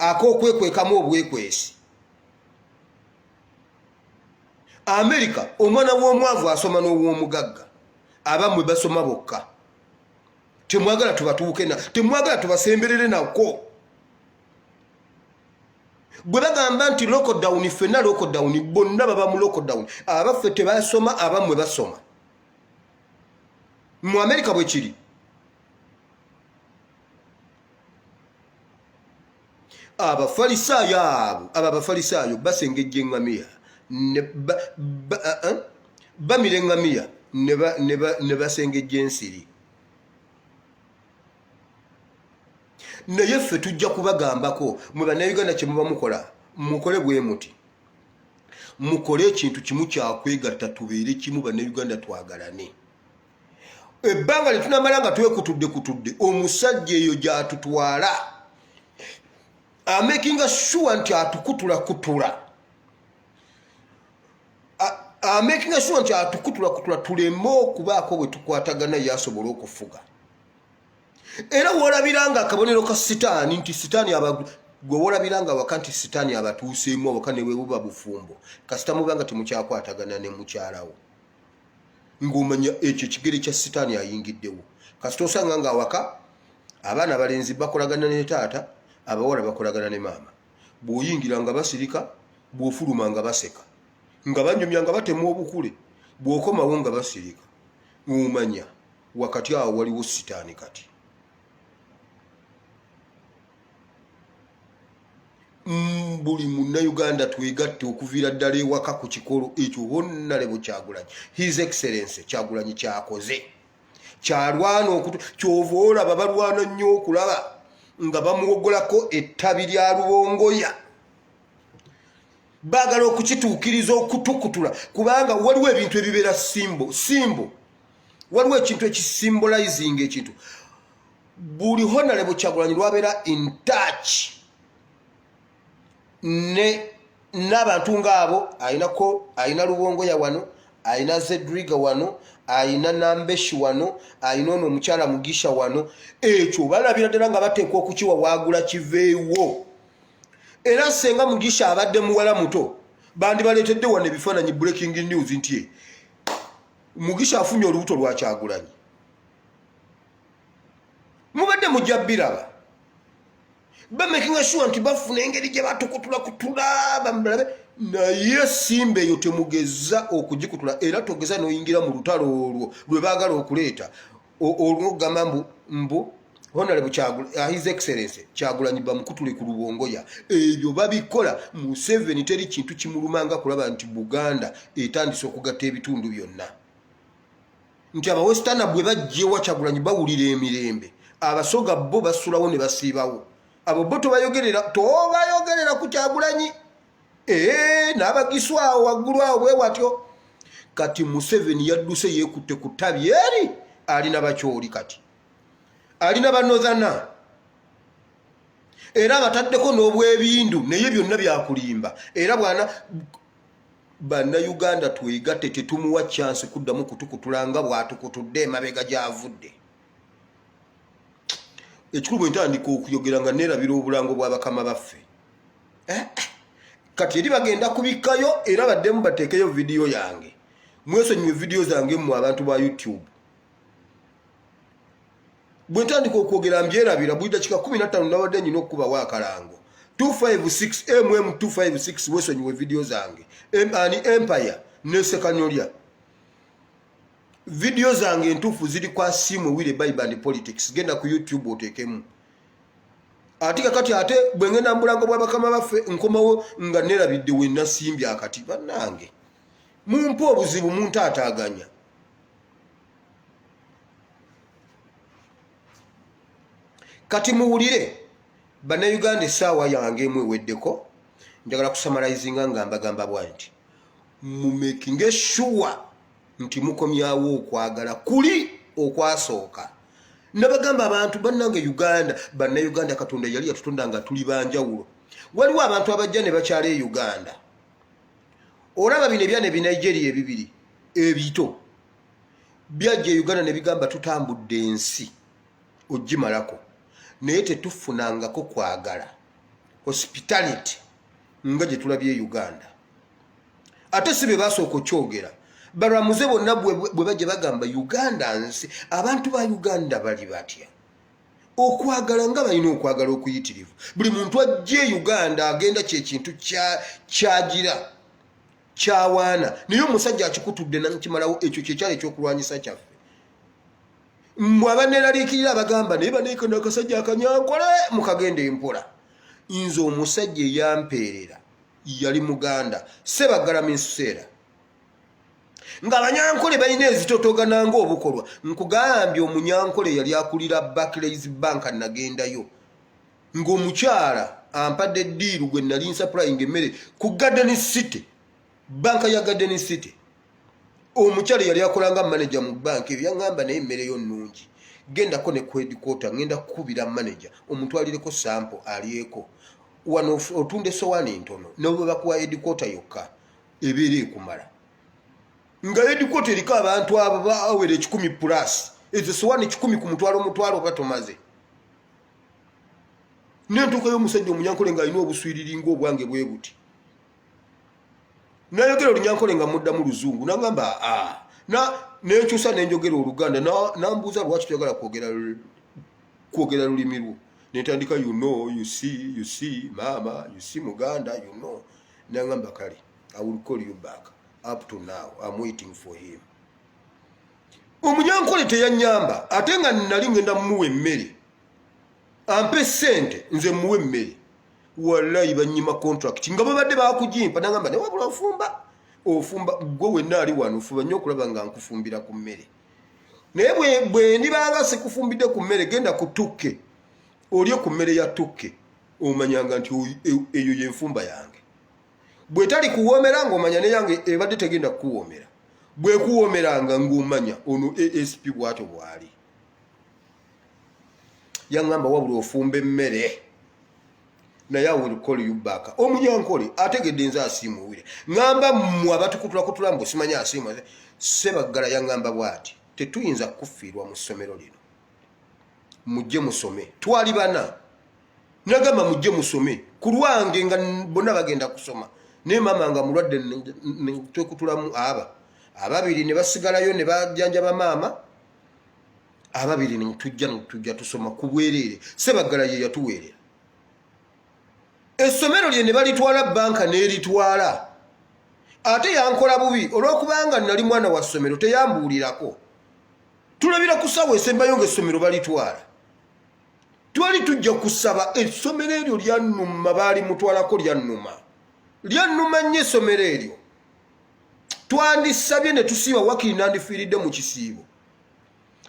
okwekwekamu obwekwesi Amerika omwana w'omwavu asoma n'ow'omugagga abamwe basoma bokka temwagala tubatuuke temwagala tubasemberere nako bwe bagamba nti lockdown fenna lockdown bonna baba mu lockdown abaffe tebasoma abamwe basoma mu Amerika bwe kiri abafalisaayo basengejja engamiya bamira engamiya ne basengejja ensiri naye ffe tujja kubagambako mwe bannayuganda kye muba mukola mukole bwe muti mukole ekintu kimu kyakwegatta tubeere kimu bannayuganda twagalane ebbanga litunamala nga twekutudde omusajja eyo gyatutwala amakinga sure nti atukutula making sure nti atukutula tuleme okubaako bwe tukwatagana yasobola okufuga era wolabiranga akabonero ka sitaani nti sitaani gwe wolabiranga waka nti sitaani abatuuseemu awaka ne webuba bufumbo kasita mubanga temukyakwatagana ne mukyalawo ng'omanya ekyo ekigere kya sitaani ayingiddewo kasita osanga nga awaka abaana abalenzi bakolagana ne taata abawala bakolagana ne maama bw'oyingira nga basirika bw'ofuluma nga baseka nga banyumya nga batemu obukule bw'okomawo nga basirika omanya wakati awo waliwo sitaani kati buli munnayuganda twegatte okuviira ddala ewaka ku kikolo ekyo bonna lebo Kyagulanyi His Excellency Kyagulanyi kyakoze kyalwana kyova olaba balwana nnyo okulaba nga bamuwogolako ettabi lya Lubongoya bagala okukituukiriza okutukutula kubanga waliwo ebintu ebibeera simbo waliwo ekintu ekisymbolizing ekintu buli Honorable Kyagulanyi lwabeera in touch n'abantu ngaabo ayina Lubongoya wano ayina Zedriga wano ayina Nambeshi wano ayina ono omukyala Mugisha wano ekyo balabira ddala nga bateekwa okukiwa waagula kiveewo era senga Mugisha abadde muwala muto bandi baleetedde wano ebifaananyi breaking news nti Mugisha afunye olubuto lwa Kyagulanyi mubadde mujja biraba making sure nti bafuna engeri gye batukutula bamulabe naye simba eyo temugeza okugikutula era togeza noyingira mu lutalo olwo lwe baagala okuleeta olwogamba mbu Honorable His Excellency Kyagulanyi bamukutule ku Lubongoya. Ebyo babikola Museveni teri kintu kimulumanga kulaba nti Buganda etandise okugatta ebitundu byonna. Nti abawestana bwe bajjewa Kyagulanyi bawulira emirembe, abasoga bo basulawo ne basiibawo. Abo bo tobayogerera ku Kyagulanyi. N'abagiswa awo waggulu awo bwe watyo. Kati Museveni yadduse yeekutte ku ttabi eri alina bakyoli kati. Alina banozana era bataddeko n'obwebindu naye byonna byakulimba era bwana banna Uganda twegatte tetumuwa chance kuddamu kutukutulanga bwatukutudde emabega gyavudde. Ekikulu ntandika okuyogera nga neerabira obulango bw'abakama baffe. Kati eri bagenda kubikkayo era baddemu bateekeyo vidiyo yange. Mwesonyiwe vidiyo zange mu abantu ba YouTube. Bwentandika okwogera mbyerabira buli dakika 15 nabadde nyina okuba wa kalango 256 256 wesonyiwe video zange ani Empire ne Sekanyolya. Video zange entufu ziri kwa simu wile Bible and Politics. Genda ku YouTube otekemu. Atika kati ate bwengenda mbulango bw'abakama baffe nkomawo nga nerabidde we nasimbya akati bannange. Mumpo obuzibu muntaataganya. Kati muwulire bana Uganda essaawa yange emwe weddeko njagala kusamarizinga nga mbagamba bwanti making sure nti mukomyawo okwagala kuli okwasooka. Nabagamba abantu bannange Uganda bana Uganda Katonda yali yatutonda nga tuli banjawulo. Waliwo abantu abajja ne bakyala e Uganda. Olaba bino ebyane Nigeria ebibiri ebito byajja Uganda ne bigamba tutambudde ensi ogimalako. Naye tetufunangako kwagala hospitality nga gye tulabye Uganda. Ate sibe basooka okyogera baramuze bonna bwe bajja bagamba Uganda nsi abantu ba Uganda bali batya okwagala nga balina okwagala okuyitirivu. Buli muntu ajje Uganda agenda kyekintu kyagira kyawaana naye omusajja akikutudde nakimalawo ekyo kyekyali ekyokulwanyisa kyaffe. Mwabaneraliikirira abagamba naye baneekana akasajja akanyankole mukagenda empola. Nze omusajja eyampeerera yali Muganda Sebagala Minsuseera nga abanyankole balina ezitotogana ng'obukolwa. Nkugambye omunyankole yali akulira Barclays Bank nagendayo ng'omukyala ampadde ddiiru gwe nali nsapurayinga emmere ku Garden City, banka ya Garden City. Omukyala yali akolanga manager mu bank eyo yangamba naye emmere yo nnungi genda ko ne ku headquarter ngenda kukubira manager omutwalireko sample aliyeko wano otunde sowani ntono n'obwe bakuwa headquarter yokka ebeere ekumala nga headquarter eriko abantu abo bawere 10 plus ezo sowani 10 ku mutwalo batomaze. Nentuuka y'omusajja omunyankole ng'alina obuswiriringo obwange bwe buti. Nayogera olunyankole nga muddamu luzungu nangamba nenkyusa nenjogera Oluganda nambuuza lwaki toyagala kwogera lulimi lwo. Netandika you know, you see mama, you see Muganda, you know. Nangamba kale I will call you back. Up to now I'm waiting for him. Omunyankole teyanyamba ate nga nali ngenda muwe emmere ampe sente nze muwe emmere. Wallahi banyima contract nga babadde bakujimpa nangamba ne wabula ofumba gwe wenna ali wano fuba nnyo okulaba nga nkufumbira ku mmere. Naye bwe ndibanga sikufumbidde ku mmere genda ku tukke olye ku mmere ya tukke omanyanga nti eyo yenfumba yange. Bwe tali kuwoomera ng'omanya ne yange ebadde tegenda kukuwoomera. Bwe kuwoomeranga ng'omanya ono ASP bw'atyo bw'ali. Yangamba wabula ofumba emmere naye I will call you back. Omunyankole ategedde nze asiimuwire ngamba mmwe abatukutula mbu simanya asiimu Sebagala yangamba bw'ati tetuyinza kufiirwa mu ssomero lino. Mujje musome twali bana nagamba mujje musome ku lwange nga bonna bagenda kusoma naye mama nga mulwadde twekutulamu ababiri ne basigalayo ne bajjanjaba maama ababiri ne tujja tusoma ku bwereere. Sebagala ye yatuweerera essomero lye ne balitwala banka n'eritwala ate yankola bubi olw'okubanga nali mwana wa ssomero teyambuulirako tulabira ku ssaawa esembayo ng'essomero balitwala twali tujja kusaba essomero eryo lyannuma baali mutwalako lyannuma nnyo essomero eryo twandisabye ne tusiiba wakiri nandifiiridde mu kisiibo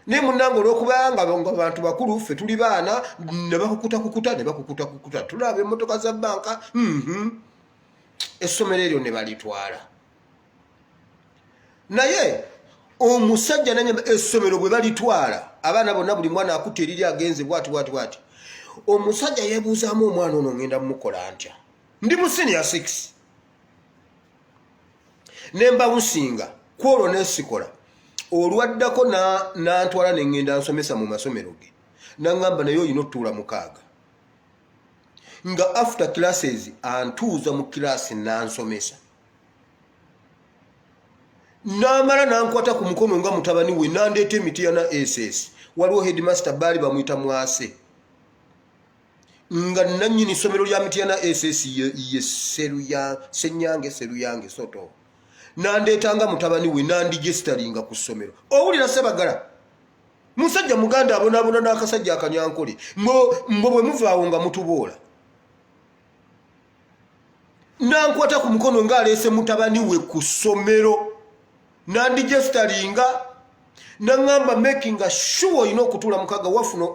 naye munnange olw'okubanga abantu bakulu ffe tuli baana ne bakukuta tulaba emmotoka za banka essomero eryo ne balitwala naye omusajja nanyamba essomero bwe balitwala abaana bonna buli mwana akutta eriri agenze bwati omusajja yeebuuzaamu omwana ono ngenda mumukola ntya ndi mu senior 6 nemba musinga kwolwo nesikola olwaddako nantwala nengenda nsomesa mu masomero ge naŋŋamba naye oyina otuula mukaaga nga after classes antuuza mu kirasi nansomesa namala nankwata ku mukono nga mutabani we nandeeta emiti ya na SS waliwo headmaster baali bamuyita Mwase nga nannyini ssomero lya miti ya na SS ye Senyange Soto nandeetanga mutabani we nandigestalinga ku ssomero owulira Sebagala musajja muganda abonaabona n'akasajja akanyankole mbo bwe muvaawo nga mutuboola nankwata ku mukono ng'aleese mutabani we ku ssomero nandigestalinga naŋŋamba making sure olina okutuula mukaaga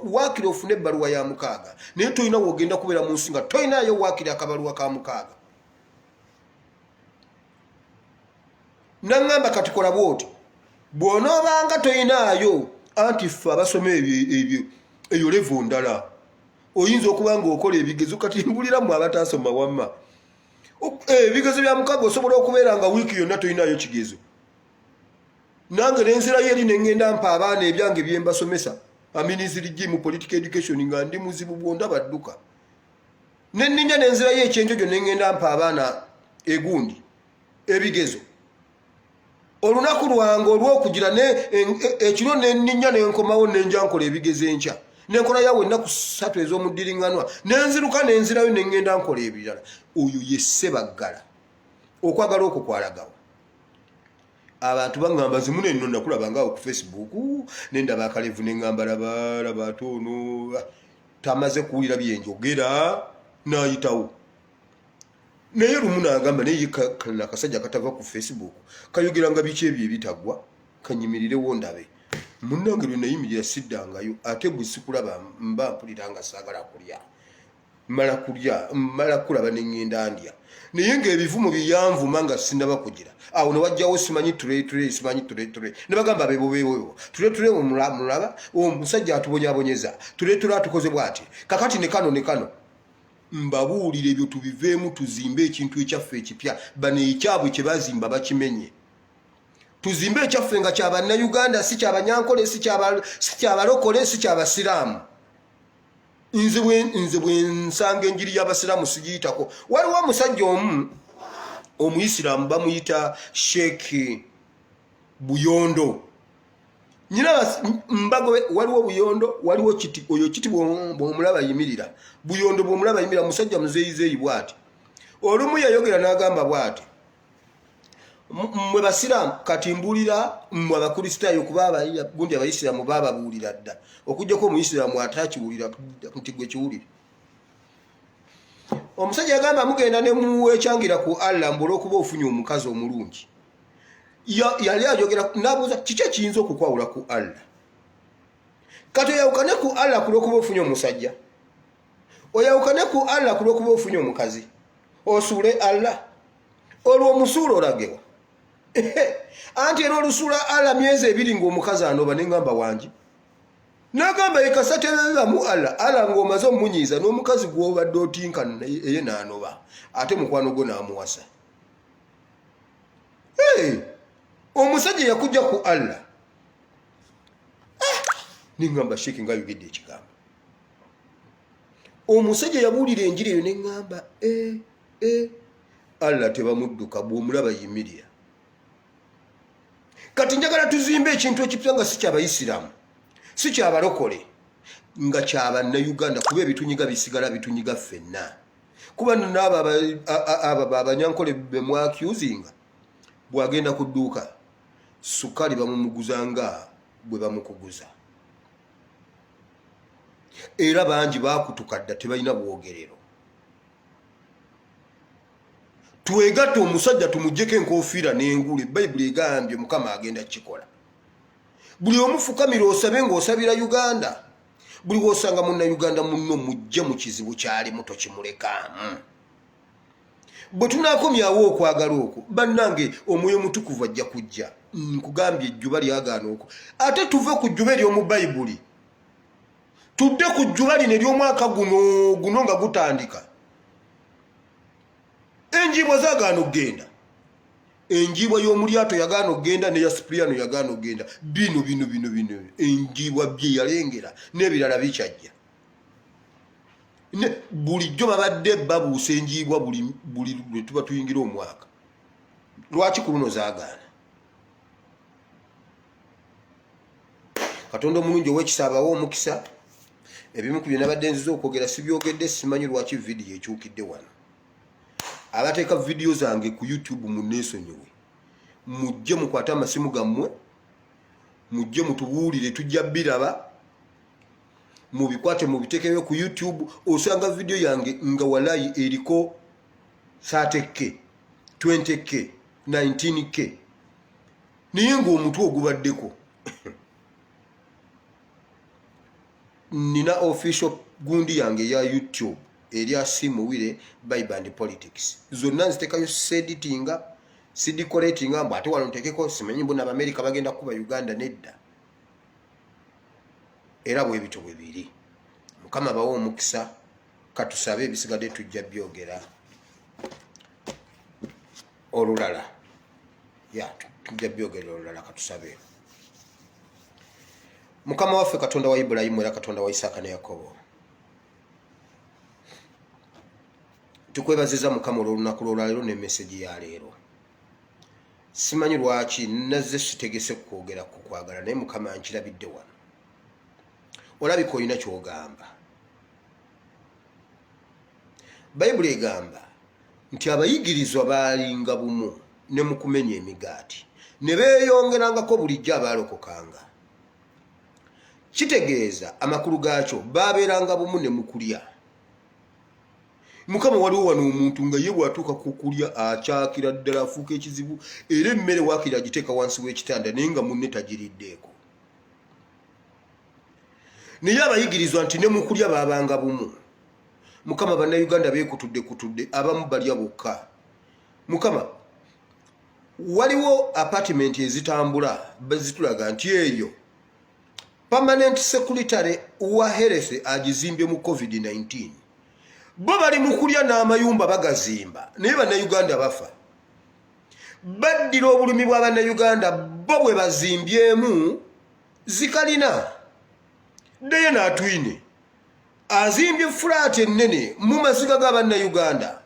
waakiri ofune ebbaluwa ya mukaaga naye tolina wogenda kubeera mu nsi nga tolinayo waakiri akabaluwa ka mukaaga naŋŋamba kati kola bwoti bw'onoobanga tolinayo anti ffe abasoma eyo levo ndala oyinza okuba nga okola ebigezo kati mbuliramu abatasoma wamma ebigezo bya mukaaga osobola okubeera nga wiiki yonna tolinayo kigezo nange nenzirayo eri nengenda mpa abaana ebyange byembasomesa aminizirigi mu political education nga ndi muzibu bwonda badduka nenninya nenzirayo ekyenjojo nengenda mpa abaana egundi ebigezo olunaku lwange olw'okugira ekiro nenninya nenkomawo nenja nkola ebigezo enkya nenkola yawe ennaku 3 ez'omuddiringanwa nenziruka nenzirayo nengenda nkola ebirala oyo ye Sebagala okwagala okwo kwalagawo abantu baŋŋamba zimu nenno nakulaba ngaawo ku Facebook nendaba akalevu neŋŋamba laba ate ono tamaze kuwulira byenjogera n'ayitawo naye lumu n'agamba naye akasajja katava ku Facebook kayogera nga biki ebyo ebitagwa kanyimirirewo ndabe munnange lwe nayimirira siddangayo ate bwe sikulaba mba mpulira nga saagala kulya mala kulaba neŋŋenda ndya naye ng'ebivumo byanvuma nga sinaba kugira awo ne wajjawo simanyi ture ne bagamba beebo ture mulaba omusajja atubonyabonyeza ture atukoze bw'ati kakati ne kano mbabuulira ebyo tubiveemu tuzimbe ekintu ekyaffe ekipya bano ekyabwe kye bazimba bakimenye tuzimbe ekyaffe nga kyabannayuganda si kyabanyankole si kyabalokole si kyabasiraamu nze bwe nsanga enjiri y'abasiraamu sigiyitako waliwo omusajja omu omuyisiraamu bamuyita Sheikh Buyondo nyina mbago waliwo Buyondo waliwo kiti oyo kiti bw'omulaba yimirira Buyondo bw'omulaba yimirira musajja muzeeyizeeyi bw'ati olumu yayogera n'agamba bw'ati mwe basiraamu kati mbulira mwe abakristaayo kuba gundi abayisiraamu bababuulira dda okujjako omuyisiraamu atakiwulira nti gwe kiwulire omusajja yagamba mugenda ne muwekyangira ku Allah mbola okuba ofunye omukazi omulungi yali ayogera nabuuza kiki ekiyinza okukwawula ku Allah kati oyawukane ku Allah ku lw'okuba ofunye omusajja oyawukane ku Allah ku lw'okuba ofunye omukazi osuule Allah olwo omusuula olagewa anti era olusuula Allah myezi 2 ng'omukazi anoba neŋŋamba wangi nagamba yekasatebeba mu Allah ng'omaze omunyiiza n'omukazi gw'obadde otinka eye n'anoba ate mukwano gwo n'amuwasa omusajja yakujja ku Allah neŋŋamba Sheikh nga yogedde ekigambo omusajja yabuulira enjiri eyo neŋŋamba Allah tebamudduka bw'omulaba yimirira kati njagala tuzimbe ekintu ekipya nga si ky'abayisiraamu si kyabalokole nga kyabannayuganda kuba ebitunyiga bisigala bitunyiga ffenna kuba n'abo abanyankole bemwa accusinga bwagenda ku dduuka sukali bamumuguzanga bwe bamukuguza era bangi bakutukadda tebalina bwogerero twegatte omusajja tumujjeko enkofiira n'engule bayibuli egambye mukama agenda kikola buli omufukamira osabe ng'osabira Uganda buli wosanga munnayuganda munno mujje mu kizibu kyali muto kimulekaamu bwe tunaakomyawo okwagala okwo bannange omwoyo mutukuvu ajja kujja nkugambye ejjuba lyagaana okwo ate tuve ku jjuba ery'omu bayibuli tudde ku jjuba lino ery'omwaka guno nga gutandika enjibwa zagaana okugenda enjibwa y'omulyato yagaana okugenda neya Cipriano yagaana okugenda bino enjibwa bye yalengera n'ebirala bikyajja bulijjo babadde babuusa enjibwa buli lwe tuba tuyingira omwaka lwaki ku luno zaagaana Katonda omulungi ow'ekisa abawa omukisa ebimu ku bye nabadde nziza okwogera sibyogedde simanyi lwaki vidiyo ekyukidde wano abateeka vidiyo zange ku YouTube munneesonyiwe mujje mukwate amasimu gammwe mujje mutubuulire tujja biraba mubikwate mubitekeyo ku YouTube osanga vidiyo yange nga walayi eriko 30k 20k 19k niye ng'omutwe ogubaddeko nina official gundi yange ya YouTube erya Simuwire Bible and Politics zonna nzitekayo editinga decoratinga mbu ate wano ntekeko simanyi mbu n'Amerika bagenda kuba Uganda nedda era bwe bityo bwe biri mukama bawo omukisa katusabe ebisigadde tujja byogera olulala tujja byogera olulala katusabe mukama waffe Katonda wa Ibrahimu era Katonda wa Isaaka ne Yakobo tukwebaziza mukama olw'olunaku lw'olwaleero ne message ya leero simanyi lwaki nazze sitegese kwogera ku kwagala naye mukama nkirabidde wano olabika olina ky'ogamba bayibuli egamba nti abayigirizwa baalinga bumu ne mu kumenya emigaati ne beeyongerangako bulijjo abaalokokanga kitegeeza amakulu gaakyo baabeeranga bumu ne mu kulya mukama waliwo wano omuntu nga ye bw'atuuka ku kulya akyakira ddala afuuka ekizibu era emmere waakiri agiteeka wansi w'ekitanda naye nga munne tagiriddeeko naye abayigirizwa nti ne mu kulya baabanga bumu mukama bannayuganda beekutudde abamu balya bokka mukama waliwo apartment ezitambula bazitulaga nti eyo permanent secretary wa health agizimbye mu COVID-19 bo bali mu kulya n'amayumba bagazimba naye bannayuganda bafa baddira obulumi bwa bannayuganda bo bwe bazimbyemu zikalina deye n'atwine azimbye fulaati ennene mu masiga g'abannayuganda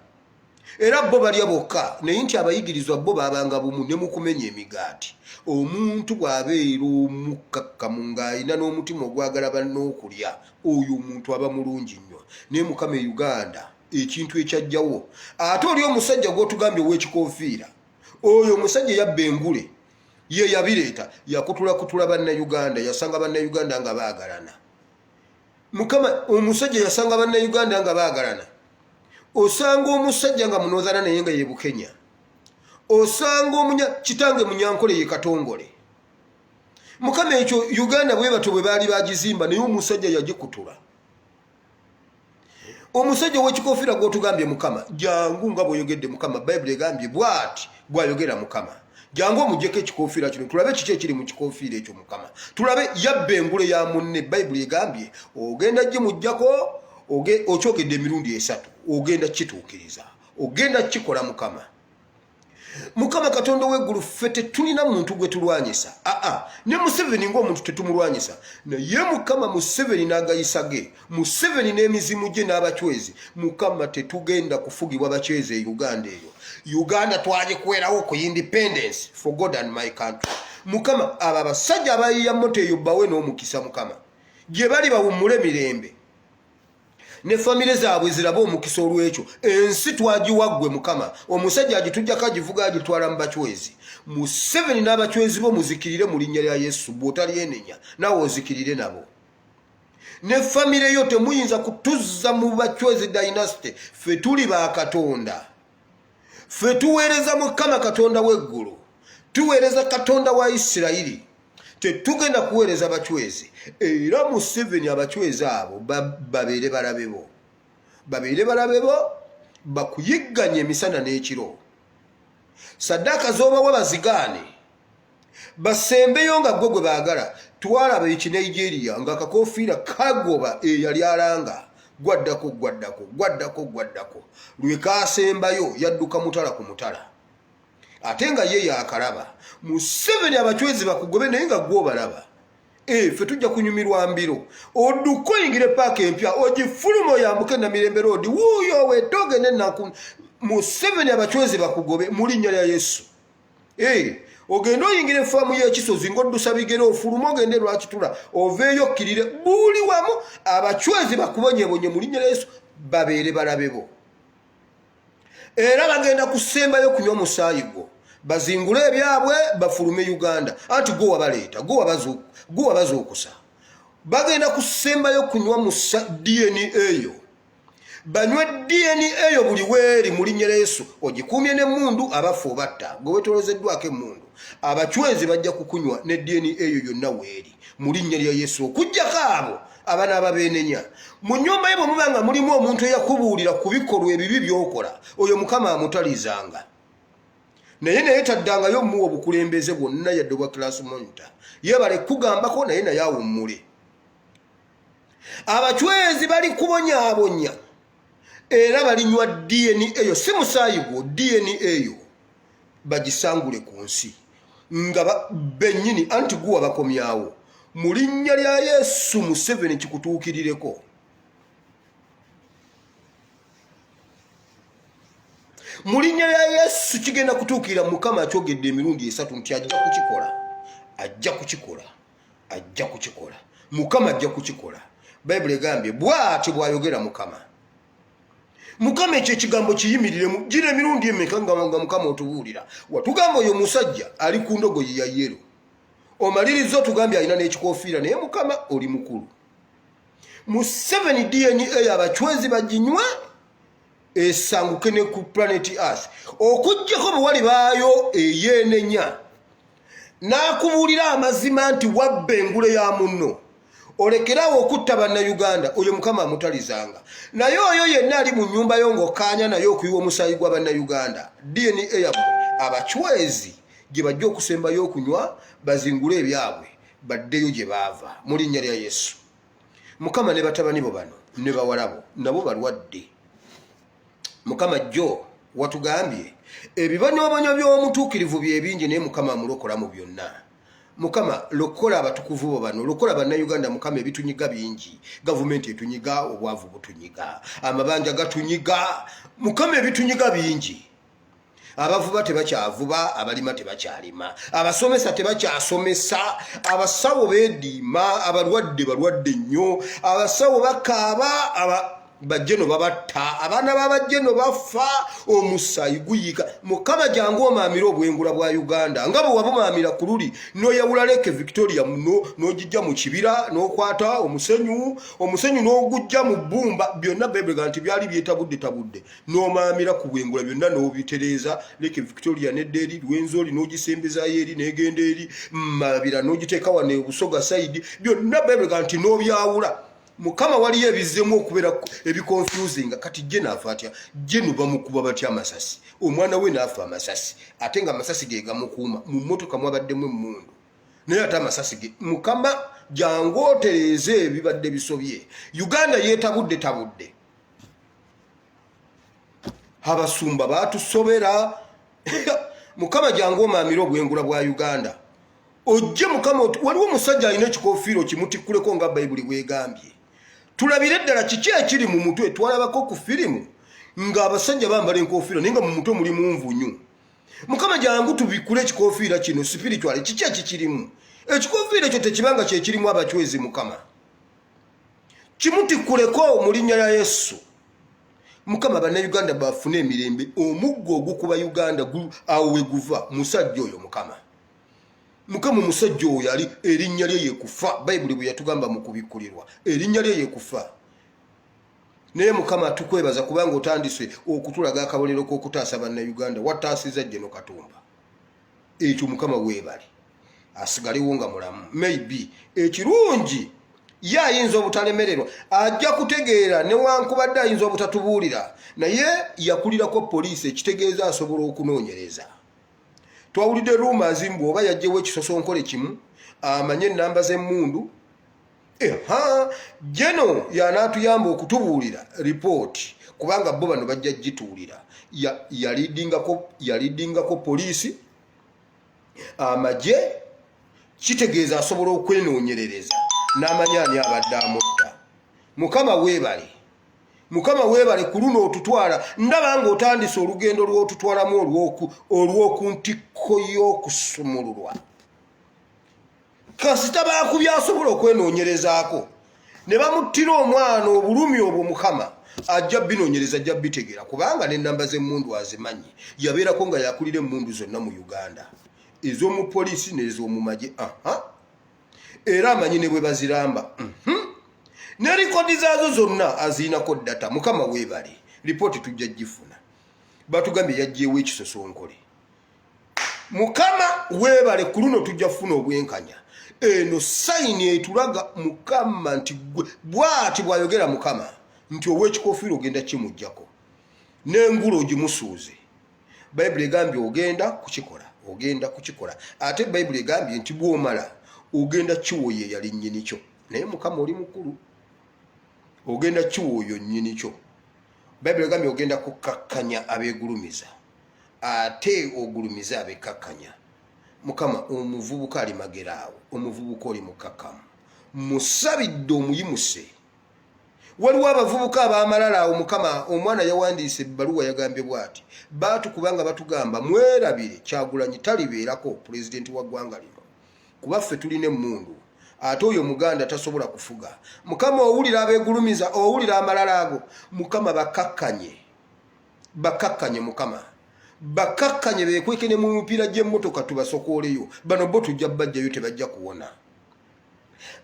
era bo balya bokka naye nti abayigirizwa bo baabanga bumu ne mu kumenya emigaati omuntu bw'abeera omukakkamu ng'alina n'omutima ogwagala bannookulya oyo omuntu aba mulungi nnyo naye mukama e Uganda ekintu ekyajjawo ate oli omusajja gw'otugambye ow'ekikoofiira oyo omusajja yabba engule ye yabireeta yakutulakutula bannayuganda yasanga bannayuganda nga baagalana mukama omusajja yasanga bannayuganda nga baagalana osanga omusajja nga munoozana naye nga ye Bukenya osanga kitange Munyankole ye Katongole mukama ekyo Uganda bwe bato bwe baali bagizimba naye omusajja yagikutula omusajja w'ekikoofiira gw'otugambye mukama jangu nga bw'oyogedde mukama bayibuli egambye bw'ati bw'ayogera mukama jangu omuggyeko ekikoofiira kino tulabe kiki ekiri mu kikoofiira ekyo mukama tulabe yabba engule ya munne bayibuli egambye ogenda gimuggyako okyogedde emirundi 3 ogenda kituukiriza ogenda kikola mukama mukama Katonda w'eggulu ffe tetulina muntu gwe tulwanyisa ne Museveni ng'omuntu tetumulwanyisa naye mukama Museveni n'agayisage Museveni n'emizimu gye n'abachwezi mukama tetugenda kufugibwa bachwezi e Uganda eyo Uganda twagikwerawo ku independence for God and my country mukama aba basajja abayiya moto eyo bawe n'omukisa mukama gye bali bawummule mirembe ne famire zaabwe ziraba omukisa olw'ekyo ensi twagiwaggwe Mukama omusajja agitujjako agivuga agitwala mu bachwezi. Museveni n'abachwezi bo muzikirire mu linnya lya Yesu bw'otalyenenya naawe ozikirire nabo. Ne famire yo temuyinza kutuzza mu bachwezi dynasty. Ffe tuli ba Katonda, ffe tuweereza Mukama Katonda w'eggulu, tuweereza Katonda wa Isirayiri, tetugenda kuweereza bachwezi. Era Museveni abachwezi abo babeere balabe bo, babeere balabe bo, bakuyigganye emisana n'ekiro. Saddaaka z'obawa bazigaane, basembeyo nga gwe baagala. Twalaba eki Nigeria ng'akakofiira kagoba eyali alanga gwaddako lwe kaasembayo yadduka mutala ku mutala ate nga ye yakalaba. Museveni abachwezi bakugobe naye nga gwe obalaba. Ffe tujja kunyumirwa mbiro odduka oyingire paaka empya ogifuluma oyambuke Namirembe Road wuuyo wetogende naku. Museveni abachwezi bakugobe mu linnya lya Yesu. Ogenda oyingire faamu y'ekisozi ng'oddusa bigere ofuluma ogende Lwakitula oveeyo okkirire buli wamu abachwezi bakubonyebonye mu linnya lya Yesu babeere balabe bo. Era bagenda kusembayo kunywa musaayi gwo bazingule ebyabwe bafulume Uganda anti gwe wabaleeta gwe wabazuukusa. Bagenda kusembayo kunywa DNA eyo banywe DNA eyo buli weeri mu linnya lya Yesu. Ogikuumye n'emmundu abafu obatta gwe wetolozeddwako emmundu. Abachwezi bajja kukunywa ne DNA eyo yonna weeri mu linnya lya Yesu okuggyako abo abaana ababeenenya. Mu nnyumba ye bwe muba nga mulimu omuntu eyakubuulira ku bikolwa ebibi by'okola oyo Mukama amutalizanga. Naye taddangayo muwa obukulembeze bwonna yadde obwa class monitor. Yebale kugambako naye naye awummule. Abachwezi bali kubonyaabonya era balinywa DNA eyo si musaayi gwo DNA eyo bagisangule ku nsi nga bennyini anti guwa bakomyawo mu linnya lya Yesu. Museveni kikutuukirireko. Mu linnya lya Yesu kigenda kutuukira. Mukama akyogedde emirundi 3 nti ajja kukikola. Mukama ajja kukikola. Bayibuli egambye bw'ati bw'ayogera Mukama. Mukama ekyo ekigambo kiyimiriremu gira emirundi emeka nga Mukama otubuulira. Watugamba oyo musajja ali ku ndogoyi ya yero. Omalirizo tugambye alina n'ekikofiira naye Mukama oli mukulu. Museveni DNA abachwezi baginywa esanguke ne ku planet Earth. Okuggyako bwe wali baayo eyeenenya n'akubuulira amazima nti wabba engule ya munno. Olekerawo okutta bannayuganda oyo Mukama amutalizanga. Naye oyo yenna ali mu nnyumba yo ng'okkaanya naye okuyiwa omusaayi gwa bannayuganda DNA yabwe abachwezi gye bajja okusembayo okunywa bazingule ebyabwe baddeyo gye baava mu linnya lya Yesu. Mukama ne batabani bo bano ne bawalabo nabo balwadde. Mukama jjo watugambye ebibonyoobonyo by'omutuukirivu bye bingi naye Mukama amulokola mu byonna. Mukama lokola abatukuvu bo bano, lokola bannayuganda Mukama ebitunyiga bingi. Gavumenti etunyiga, obwavu butunyiga, amabanja gatunyiga, Mukama ebitunyiga bingi. Abavuba tebakyavuba, abalima tebakyalima, abasomesa tebakyasomesa, abasawo beediima, balwadde nnyo, abasawo bakaaba, bajjeno babatta, abaana b'abajjeno bafa, omusaayi guyiika. Mukama jangu omaamira obwengula bwa Uganda nga bwe wabumaamira ku luli n'oyawula Lake Victoria muno n'ogijja mu kibira n'okwata omusenyu n'ogujja mu bbumba byonna Bayibuli nti byali byetabudde n'omaamira ku bwengula byonna n'obitereeza Lake Victoria n'eddeeri Lwenzori n'ogisembezaayo eri n'egenda eri Mabira n'ogiteeka wano Busoga side byonna Bayibuli nti n'obyawula. Mukama waliyo ebizzemu okubeera ebiconfusing kati je naafa atya je bamukuba batya amasasi omwana we naafa amasasi ate nga amasasi ge gamukuuma mu mmotoka mwabaddemu emmundu naye ate amasasi ge Mukama jangu otereeze ebibadde bisobye. Uganda yeetabudde abasumba baatusobera Mukama jangu omaamira obwengula bwa Uganda ojje Mukama waliwo omusajja alina ekikofiiro kimutikkuleko nga Bayibuli bwegambye. Tulabire ddala kiki ekiri mu mutwe twalabako ku firimu nga abasajja bambala enkofiira naye nga mu mutwe mulimu nvunyu. Mukama jangu tubikule ekikofiira kino spiritual kiki ekikirimu. Ekikofiira ekyo tekibanga kyekirimu abachwezi Mukama. kimuti kuleko mu linnya lya Yesu. Mukama bannayuganda bafune emirembe. Omuggo ogukuba Uganda awo we guva musajja oyo Mukama. Mukama musajja oyo yali erinnya lye yekufa. Bayibuli bwe yatugamba mu kubikkulirwa. Erinnya lye yekufa. Naye Mukama tukwebaza kubanga otandise okutulaga akabonero k'okutaasa bannayuganda. Wataasiza Jeno Katumba. Ekyo Mukama weebale. Asigalewo nga mulamu. Maybe ekirungi ye ayinza obutalemererwa ajja kutegeera newankubadde ayinza obutatubuulira naye yakulirako poliisi ekitegeeza asobola okunoonyereza. Twawulidde rumors mbu oba yajjewo ekisosonkole kimu amanye ennamba z'emmundu. Jeno yanaatuyamba okutubuulira ripooti kubanga bo bano bajja gituulira. Yalidingako poliisi amagye kitegeeza asobola okwenoonyerereza n'amanya ani abadde amutta. Mukama weebale. Mukama weebale ku luno otutwala. Ndaba nga otandise olugendo lw'otutwalamu olw'oku ntikko y'okusumululwa. Kasita baakubye asobola okwenoonyerezaako ne bamuttira omwana obulumi obwo Mukama ajja binoonyereza ajja bitegeera kubanga n'ennamba z'emmundu azimanyi. Yabeerako nga yakulira emmundu zonna mu Uganda. Ez'omu poliisi n'ez'omu magye. Era amanyi ne bwe baziramba. Ne likodi zaazo zonna aziinako data. Mukama weebale. Lipooti tujja gifuna. Batugambye yajjeewo ekisosonkole. Mukama weebale ku luno tujja kufuna obwenkanya. Eno sayini etulaga Mukama nti bw'ati bw'ayogera Mukama nti ow'ekikoofiira ogenda kimuggyako. N'engulu ogimusuuze. Bayibuli egambye ogenda kukikola. Ogenda kukikola. Ate Bayibuli egambye nti bw'omala ogenda kiwoye yali nnyini kyo. Naye Mukama oli mukulu. Ogenda kiwoyo nnyini kyo. Bayibuli egambye ogenda kukakkanya abeegulumiza. Ate ogulumiza abeekakkanya. Mukama omuvubuka ali mageraawo. Omuvubuka oli mukakkamu. Musabidde omuyimuse. Waliwo abavubuka ab'amalala awo Mukama omwana yawandiise ebbaluwa yagambye bw'ati. Baatukubanga batugamba mwerabire Kyagulanyi talibeerako pulezidenti wa ggwanga lino. Kuba ffe tulina emmundu. Ate oyo Muganda tasobola kufuga. Mukama owulira abeegulumiza, owulira amalala ago. Mukama bakakkanye. Bakakkanye Mukama. Bakakkanye beekweke ne mu mipiira gy'emmotoka tubasokooleyo. Bano bo tujja bajjayo tebajja kuwona.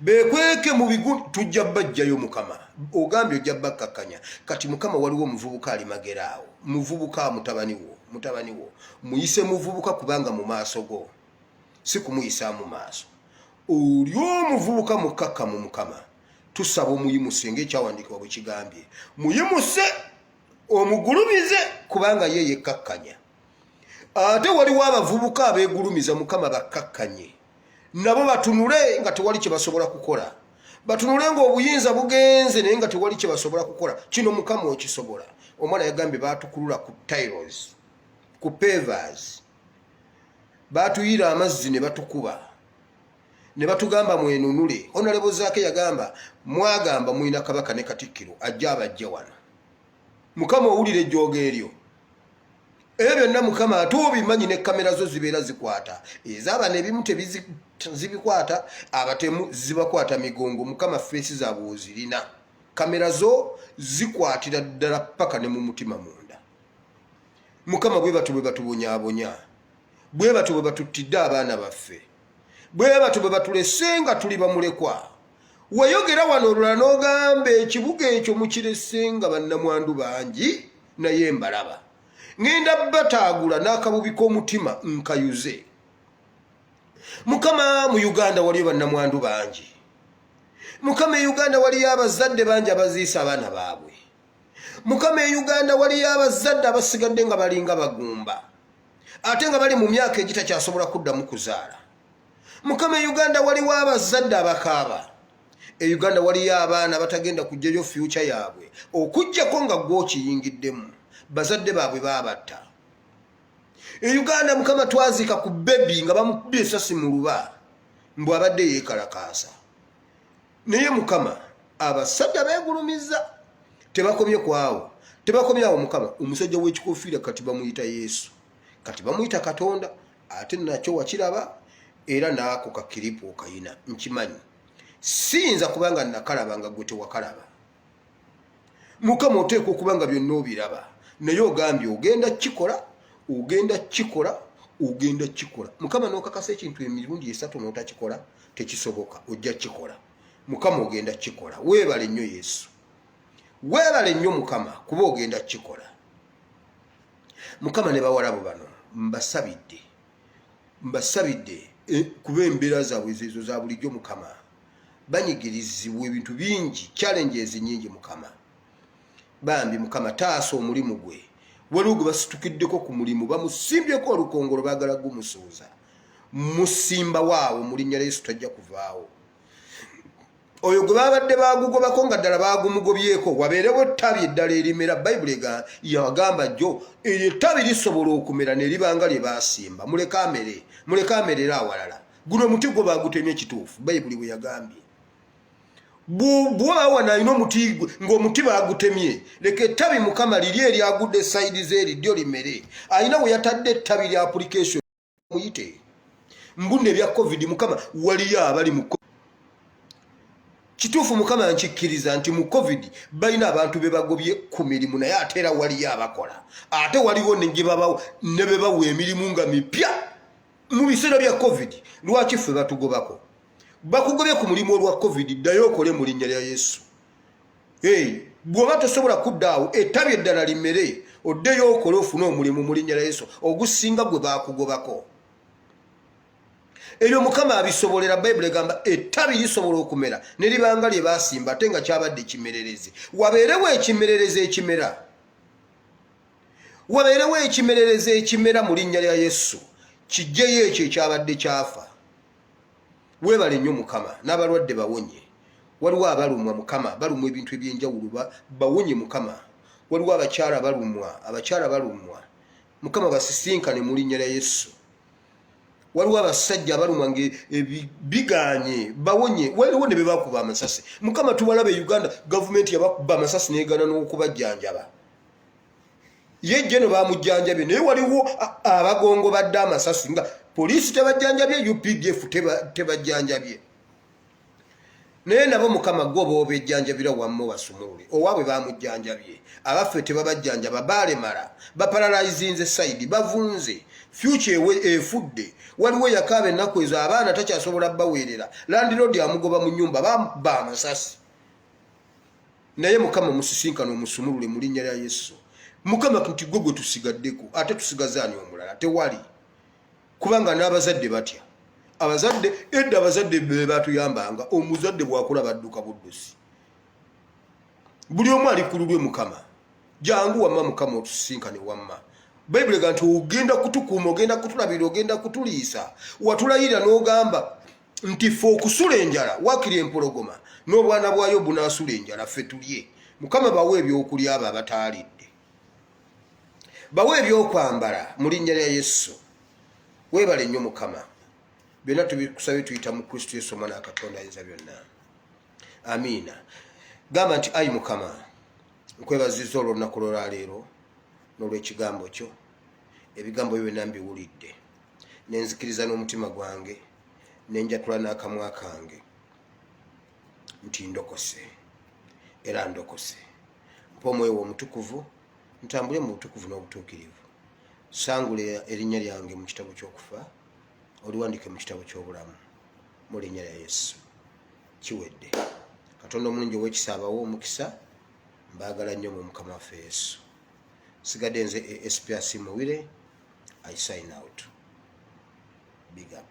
Beekweke mu bigundu tujja bajjayo Mukama. Ogambye ojja bakakkanya. Kati Mukama waliwo omuvubuka ali mageraawo. Muvubuka mutabani wo. Muyise muvubuka kubanga mu maaso go. Si kumuyisa mu maaso. Oli omuvubuka mukakkamu Mukama. Tusaba omuyimuse ng'ekyawandiikibwa bwe kigambye. Muyimuse omugulumize kubanga ye yekkakkanya. Ate waliwo abavubuka abeegulumiza Mukama bakkakkanye. Nabo batunule nga tewali kye basobola kukola. Batunule ng'obuyinza bugenze naye nga tewali kye basobola kukola. Kino Mukama okisobola. Omwana yagambye baatukulula ku tiles, ku pavers. Baatuyira amazzi ne batukuba. Ne batugamba mwenunule. Honorable Zaake yagamba mwagamba mulina Kabaka ne Katikkiro ajja abajja wano. Mukama owulira ejjooga eryo. Ebyo byonna Mukama ate obimanyi ne kamera zo zibeera zikwata. Ez'abana ebimu tezibikwata, abatemu zibakwata migongo. Mukama feesi zaabwe ozirina. Kamera zo zikwatira ddala paka ne mu mutima munda. Mukama bwe batubonyaabonya. Bwe batuttidde abaana baffe. Bwe batulese nga tuli bamulekwa. Wayogera wano olulala n'ogamba ekibuga ekyo mukirese nga bannamwandu bangi naye mbalaba. Ngenda bataagula n'akabubi k'omutima nkayuze. Mukama mu Uganda waliyo bannamwandu bangi. Mukama e Uganda waliyo abazadde bangi abaziisa abaana baabwe. Mukama e Uganda waliyo abazadde abasigadde nga balinga bagumba. Ate nga bali mu myaka egitakyasobola kuddamu kuzaala. Mukama e Uganda waliwo abazadde abakaaba. E Uganda waliyo abaana batagenda kujjayo future yaabwe okujjako nga gw'okiyingiddemu. Bazadde baabwe baabatta. E Uganda Mukama twazika ku bebi nga bamukubye essasi mu luba mbu abadde yeekalakaasa. Naye Mukama abasajja beegulumiza. Tebakomye kwawo. Tebakomye awo Mukama. Omusajja w'ekikoofiira kati bamuyita Yesu. Kati bamuyita Katonda. Ate nakyo wakiraba era naako kakiripo okayina nkimanyi. siyinza kubanga nakalaba nga gwe tewakalaba. Mukama oteeka okuba nga byonna obiraba naye ogambye ogenda kikola Mukama n'okakasa ekintu emirundi 3 n'otakikola tekisoboka, ojja kikola. Mukama ogenda kikola. Weebale nnyo Yesu, weebale nnyo Mukama kuba ogenda kikola. Mukama ne bawalabo bano mbasabidde kuba embeera zaabwe ezo za bulijjo Mukama banyigirizibwa ebintu bingi, challenges nyingi Mukama. Bambi Mukama taasa omulimu gwe, waliwo gwe basitukiddeko ku mulimu bamusimbyeko olukongolo baagala gumusuuza. Musimba waawo mu linnya lya Yesu tajja kuvaawo. Oyo gwe babadde bagugobako nga ddala bagumugobyeko wabeerewo ettabi eddala erimera. Bayibuli yagamba jjo eryo ettabi lisobola okumera ne libanga lye baasimba. Muleke amerera awalala. Guno omuti gwo bagutemye kituufu, Bayibuli bwe yagambye. Bwawa nalina omuti ng'omuti bagutemye, leka ettabi Mukama liri eryagudde sayidi zeeri ddyo limere. Alina we yatadde ettabi lya application muyite. Mbunne ebya COVID Mukama waliyo abali mu kituufu. Mukama nkikkiriza nti mu COVID balina abantu be bagobye ku mirimu naye ate era waliyo abakola. Ate waliwo ne be bawa emirimu nga mipya mu biseera bya COVID. Lwaki ffe batugobako? Bakugobye ku mulimu olwa COVID, ddayo okole mu linnya lya Yesu. Bw'oba tosobola kuddaawo ettabi eddala limere, oddeyo okole ofune omulimu mu linnya lya Yesu ogusinga gwe bakugobako. Ebyo Mukama abisobolera. Bayibuli egamba ettabi lisobola okumera ne libanga lye baasimba ate nga kyabadde kimererezi. Wabeerewo ekimererezi ekimera mu linnya lya Yesu, kijjeyo ekyo ekyabadde kyafa. Weebale nnyo Mukama, n'abalwadde bawonye. Waliwo abalumwa Mukama, balumwa ebintu ebyenjawulo bawonye Mukama. Waliwo abakyala balumwa Mukama basisinkane mu linnya lya Yesu. Waliwo abasajja abalumwa biganye bawonye. Waliwo ne be bakuba amasasi. Mukama tubalabe Uganda gavumenti yabakuba amasasi n'egaana n'okubajjanjaba. Ye jeno bamujjanjabye naye waliwo abagongo badde amasasi nga poliisi tebajjanjabye, UPDF tebajjanjabye. Naye nabo Mukama gwo boobejjanjabira wammo basumulule. Owaabwe bamujjanjabye. Abaffe tebabajjanjaba, baalemala, baparalyzinze sayidi, bavunze. Future efudde. Waliwo yakaaba ennaku ezo abaana takyasobola baweerera. Landlord amugoba mu nnyumba bamba amasasi. Naye Mukama musisinkano omusumulule mu linnya lya Yesu. Mukama nti gwe tusigaddeko ate tusigazaani omulala tewali. Kubanga n'abazadde batya. Abazadde be batuyambanga, omuzadde bw'akula badduka buddusi. Buli omu ali ku lulwe Mukama. Jangu wamma Mukama otusisinkane wamma. Bayibuli egamba nti ogenda kutukuuma, ogenda kutulabira, ogenda kutuliisa. Watulayira n'ogamba nti ffe okusula enjala waakiri empologoma n'obwana bwayo bunaasula enjala ffe tulye. Mukama bawe ebyokulya abo abataalidde. Bawe ebyokwambala mu linnya lya Yesu. Weebale nnyo Mukama. Byonna tubikusabye tuyita mu Kristo Yesu Omwana wa Katonda ayinza byonna. Amiina. Gamba nti ayi Mukama, nkwebaziza olw'olunaku lw'olwaleero n'olw'ekigambo kyo. Ebigambo byo byonna mbiwulidde. Nenzikiriza n'omutima gwange, nenjatula n'akamwa kange nti ndokose era ndokose. Mpa Omwoyo wo Omutukuvu, ntambule mu butukuvu n'obutuukirivu. Sangula erinnya lyange mu kitabo ky'okufa, oliwandike mu kitabo ky'obulamu mu linnya lya Yesu. Kiwedde. Katonda omulungi ow'ekisa abawo omukisa. Mbaagala nnyo mu Mukama waffe Yesu. Sigadde nze SPRC Muwire. I sign out. Big up.